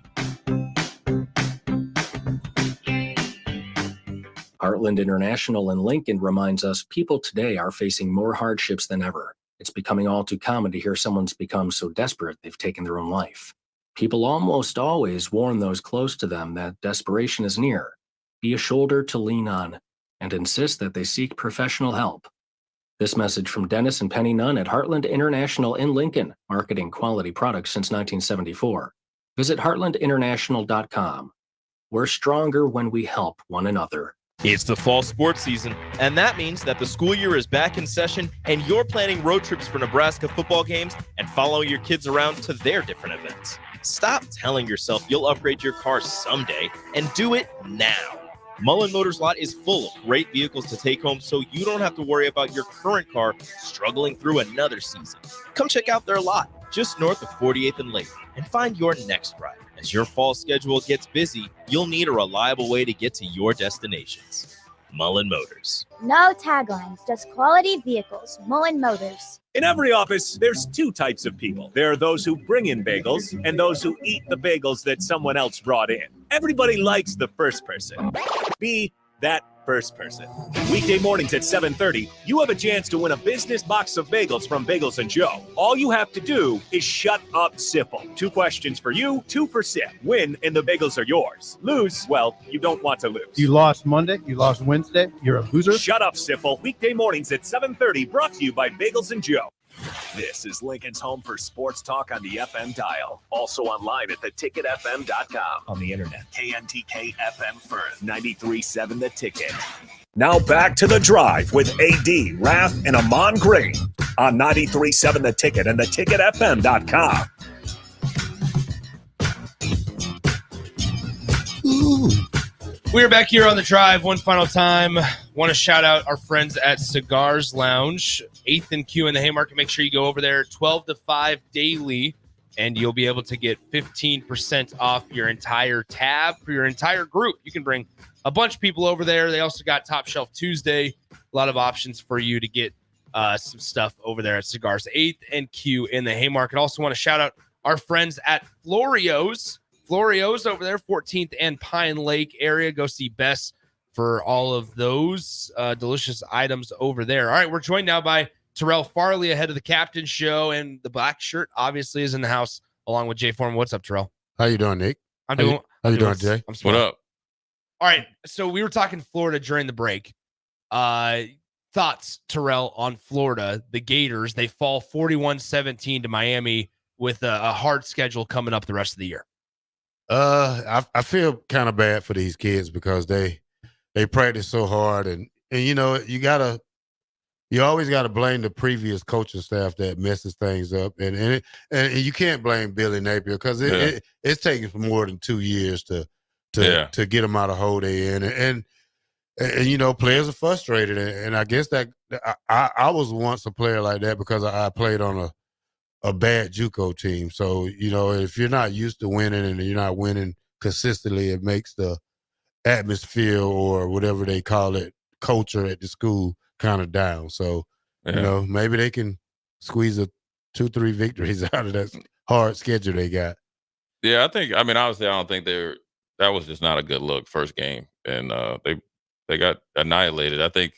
S14: Heartland International in Lincoln reminds us people today are facing more hardships than ever. It's becoming all too common to hear someone's become so desperate they've taken their own life. People almost always warn those close to them that desperation is near. Be a shoulder to lean on and insist that they seek professional help. This message from Dennis and Penny Nunn at Heartland International in Lincoln, marketing quality products since 1974. Visit heartlandinternational.com. We're stronger when we help one another.
S22: It's the fall sports season, and that means that the school year is back in session and you're planning road trips for Nebraska football games and following your kids around to their different events. Stop telling yourself you'll upgrade your car someday and do it now. Mullen Motors Lot is full of great vehicles to take home so you don't have to worry about your current car struggling through another season. Come check out their lot just north of 48th and Lake and find your next ride. As your fall schedule gets busy, you'll need a reliable way to get to your destinations. Mullen Motors.
S15: No taglines, just quality vehicles. Mullen Motors.
S10: In every office, there's two types of people. There are those who bring in bagels and those who eat the bagels that someone else brought in. Everybody likes the first person. Be that first person. Weekday mornings at 7:30, you have a chance to win a business box of bagels from Bagels & Joe. All you have to do is shut up, Sipple. 2 questions for you, 2 for Sip. Win, and the bagels are yours. Lose, well, you don't want to lose.
S18: You lost Monday, you lost Wednesday, you're a loser.
S10: Shut up, Sipple. Weekday mornings at 7:30, brought to you by Bagels & Joe. This is Lincoln's home for sports talk on the FM dial. Also online at theticketfm.com. On the internet, KNTK FM Firth, 93.7 The Ticket. Now back to The Drive with AD, Raff, and Ahman Green on 93.7 The Ticket and theticketfm.com.
S2: We're back here on The Drive one final time. Want to shout out our friends at Cigars Lounge, 8th and Q in the Haymarket. Make sure you go over there 12 to 5 daily, and you'll be able to get 15% off your entire tab for your entire group. You can bring a bunch of people over there. They also got Top Shelf Tuesday. A lot of options for you to get some stuff over there at Cigars, 8th and Q in the Haymarket. Also want to shout out our friends at Florio's. Florio's over there, 14th and Pine Lake area. Go see Bess for all of those delicious items over there. All right, we're joined now by Terrell Farley ahead of the Captain Show, and the black shirt obviously is in the house along with Jay Foreman. What's up, Terrell?
S12: How you doing, Nick?
S2: How you
S12: doing, Jay?
S2: I'm smart.
S9: What up?
S2: All right, so we were talking Florida during the break. Thoughts, Terrell, on Florida, the Gators. They fall 41-17 to Miami with a hard schedule coming up the rest of the year.
S12: I feel kind of bad for these kids because they practice so hard, and you know you always got to blame the previous coaching staff that messes things up, and you can't blame Billy Napier because it's taking more than 2 years to get them out of hole they in, and you know players are frustrated, and I guess that I was once a player like that because I played on a bad JUCO team. So, you know, if you're not used to winning and you're not winning consistently, it makes the atmosphere or whatever they call it, culture at the school kind of down. So, maybe they can squeeze 2-3 victories out of that hard schedule they got.
S9: Yeah, obviously, I don't think that was just not a good look first game, and they got annihilated. I think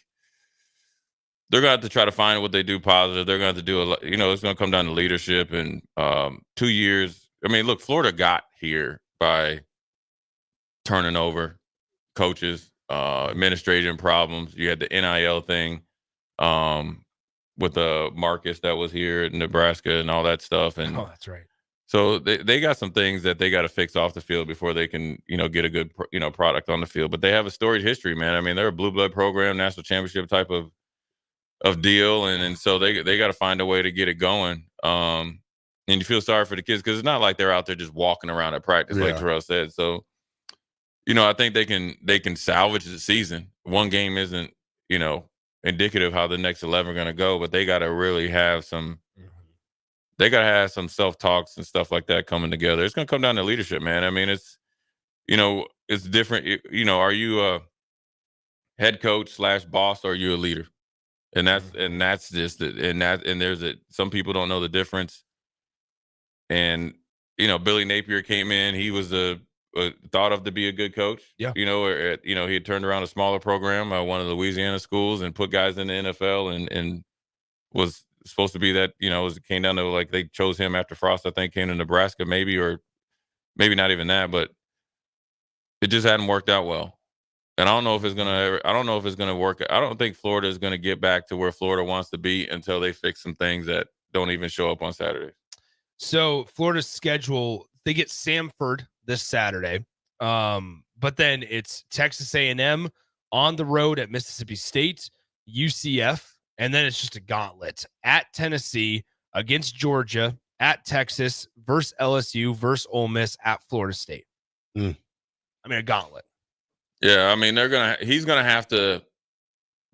S9: they're going to have to try to find what they do positive. They're going to have to do a lot. It's going to come down to leadership and 2 years. Look, Florida got here by turning over coaches, administration problems. You had the NIL thing with the Marcus that was here in Nebraska and all that stuff. And
S2: that's right.
S9: So they got some things that they got to fix off the field before they can, get a good, product on the field. But they have a storied history, man. They're a blue blood program, national championship type of deal, and so they got to find a way to get it going. And you feel sorry for the kids because it's not like they're out there just walking around at practice, like Terrell said. So, I think they can salvage the season. One game isn't, indicative how the next 11 are going to go, but they got to really have some. They got to have some self-talks and stuff like that coming together. It's going to come down to leadership, man. it's, it's different. Are you a head coach / boss, or are you a leader? And that's just it. And there's some people don't know the difference. And, Billy Napier came in, he was thought of to be a good coach.
S2: Yeah.
S9: He had turned around a smaller program, one of the Louisiana schools, and put guys in the NFL and was supposed to be that, it came down to like they chose him after Frost, I think, came to Nebraska, maybe, or maybe not even that, but it just hadn't worked out well. And I don't know if it's gonna work. I don't think Florida is gonna get back to where Florida wants to be until they fix some things that don't even show up on Saturdays.
S2: So Florida's schedule, they get Samford this Saturday. But then it's Texas A&M on the road at Mississippi State, UCF. And then it's just a gauntlet at Tennessee, against Georgia, at Texas, versus LSU, versus Ole Miss, at Florida State. A gauntlet.
S9: Yeah, he's gonna have to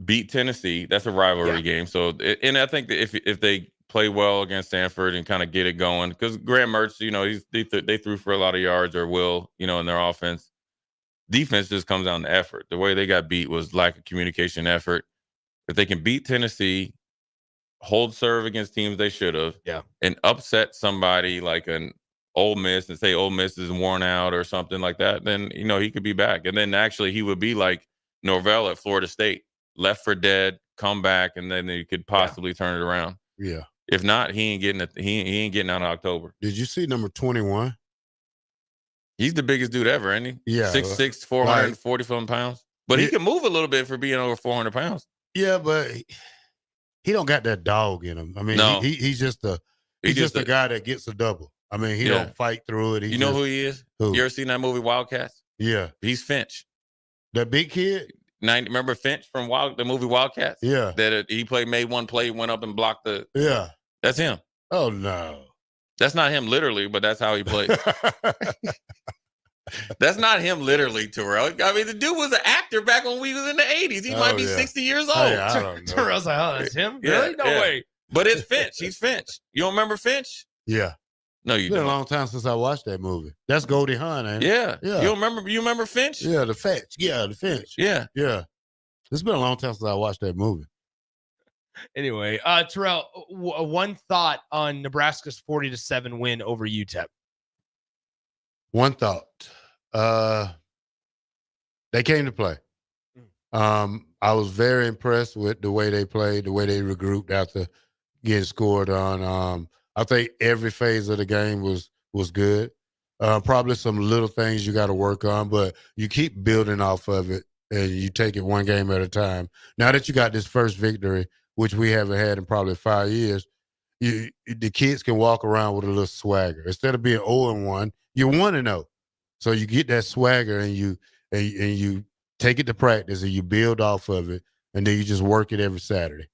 S9: beat Tennessee. That's a rivalry game. So, and I think that if they play well against Stanford and kind of get it going, because Graham Mertz, they threw for a lot of yards, or will, in their offense. Defense just comes down to effort. The way they got beat was lack of communication, effort. If they can beat Tennessee, hold serve against teams they should have, and upset somebody like an Ole Miss and say Ole Miss is worn out or something like that, then, he could be back. And then actually he would be like Norvell at Florida State, left for dead, come back, and then they could possibly turn it around.
S12: Yeah.
S9: If not, he ain't getting out in October.
S12: Did you see number 21?
S9: He's the biggest dude ever, ain't he?
S12: Yeah.
S9: 6'6", 440 pounds. But he can move a little bit for being over 400 pounds.
S12: Yeah, but he don't got that dog in him.
S9: No.
S12: He's just a guy that gets a double. He don't fight through it.
S9: Know who he is?
S12: Who?
S9: You ever seen that movie Wildcats?
S12: Yeah.
S9: He's Finch.
S12: That big kid?
S9: Remember Finch from the movie Wildcats?
S12: Yeah.
S9: That he made one play, went up and blocked the.
S12: Yeah.
S9: That's him.
S12: Oh, no.
S9: That's not him literally, but that's how he played. That's not him literally, Terrell. The dude was an actor back when we was in the 80s. He might be 60 years old.
S12: Hey, I don't know.
S2: Terrell's like, oh, that's him?
S9: Yeah,
S2: Really? No way.
S9: But it's Finch. He's Finch. You don't remember Finch?
S12: Yeah.
S9: No,
S12: It's been a long time since I watched that movie. That's Goldie Hawn, ain't it?
S9: Yeah.
S12: Yeah.
S9: You remember Finch?
S12: Yeah, the Finch. Yeah, the Finch.
S9: Yeah.
S12: Yeah. It's been a long time since I watched that movie.
S2: Anyway, Terrell, one thought on Nebraska's 40-7 win over UTEP.
S12: One thought. They came to play. I was very impressed with the way they played, the way they regrouped after getting scored on. I think every phase of the game was good. Probably some little things you got to work on, but you keep building off of it and you take it one game at a time. Now that you got this first victory, which we haven't had in probably 5 years, the kids can walk around with a little swagger. Instead of being 0-1, you're 1-0. So you get that swagger and you take it to practice and you build off of it, and then you just work it every Saturday.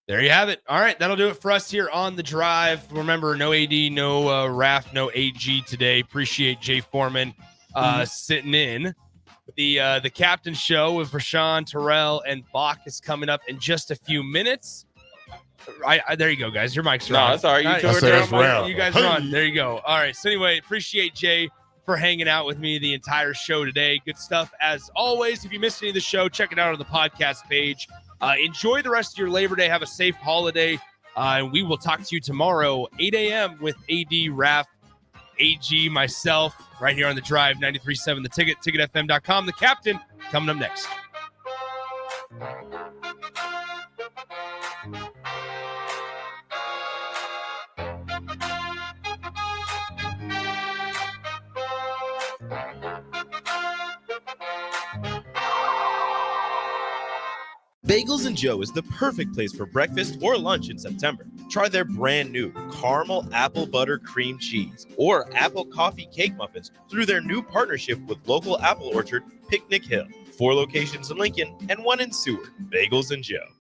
S2: There you have it. All right, that'll do it for us here on The Drive. Remember, no AD, no Raff, no AG today. Appreciate Jay Foreman sitting in. The Captain Show with Rashawn, Terrell, and Bach is coming up in just a few minutes. There you go, guys. Your mics are on.
S9: No, that's all right.
S2: You guys are on. There you go. All right. So anyway, appreciate Jay for hanging out with me the entire show today. Good stuff as always. If you missed any of the show, check it out on the podcast page. Enjoy the rest of your Labor Day. Have a safe holiday. And we will talk to you tomorrow, 8 a.m. with AD, Raff, AG, myself, right here on the Drive, 93.7 The Ticket, ticketfm.com. The Captain coming up next.
S22: Bagels and Joe is the perfect place for breakfast or lunch in September. Try their brand new caramel apple butter cream cheese or apple coffee cake muffins through their new partnership with local apple orchard Picnic Hill. 4 locations in Lincoln and 1 in Seward. Bagels and Joe.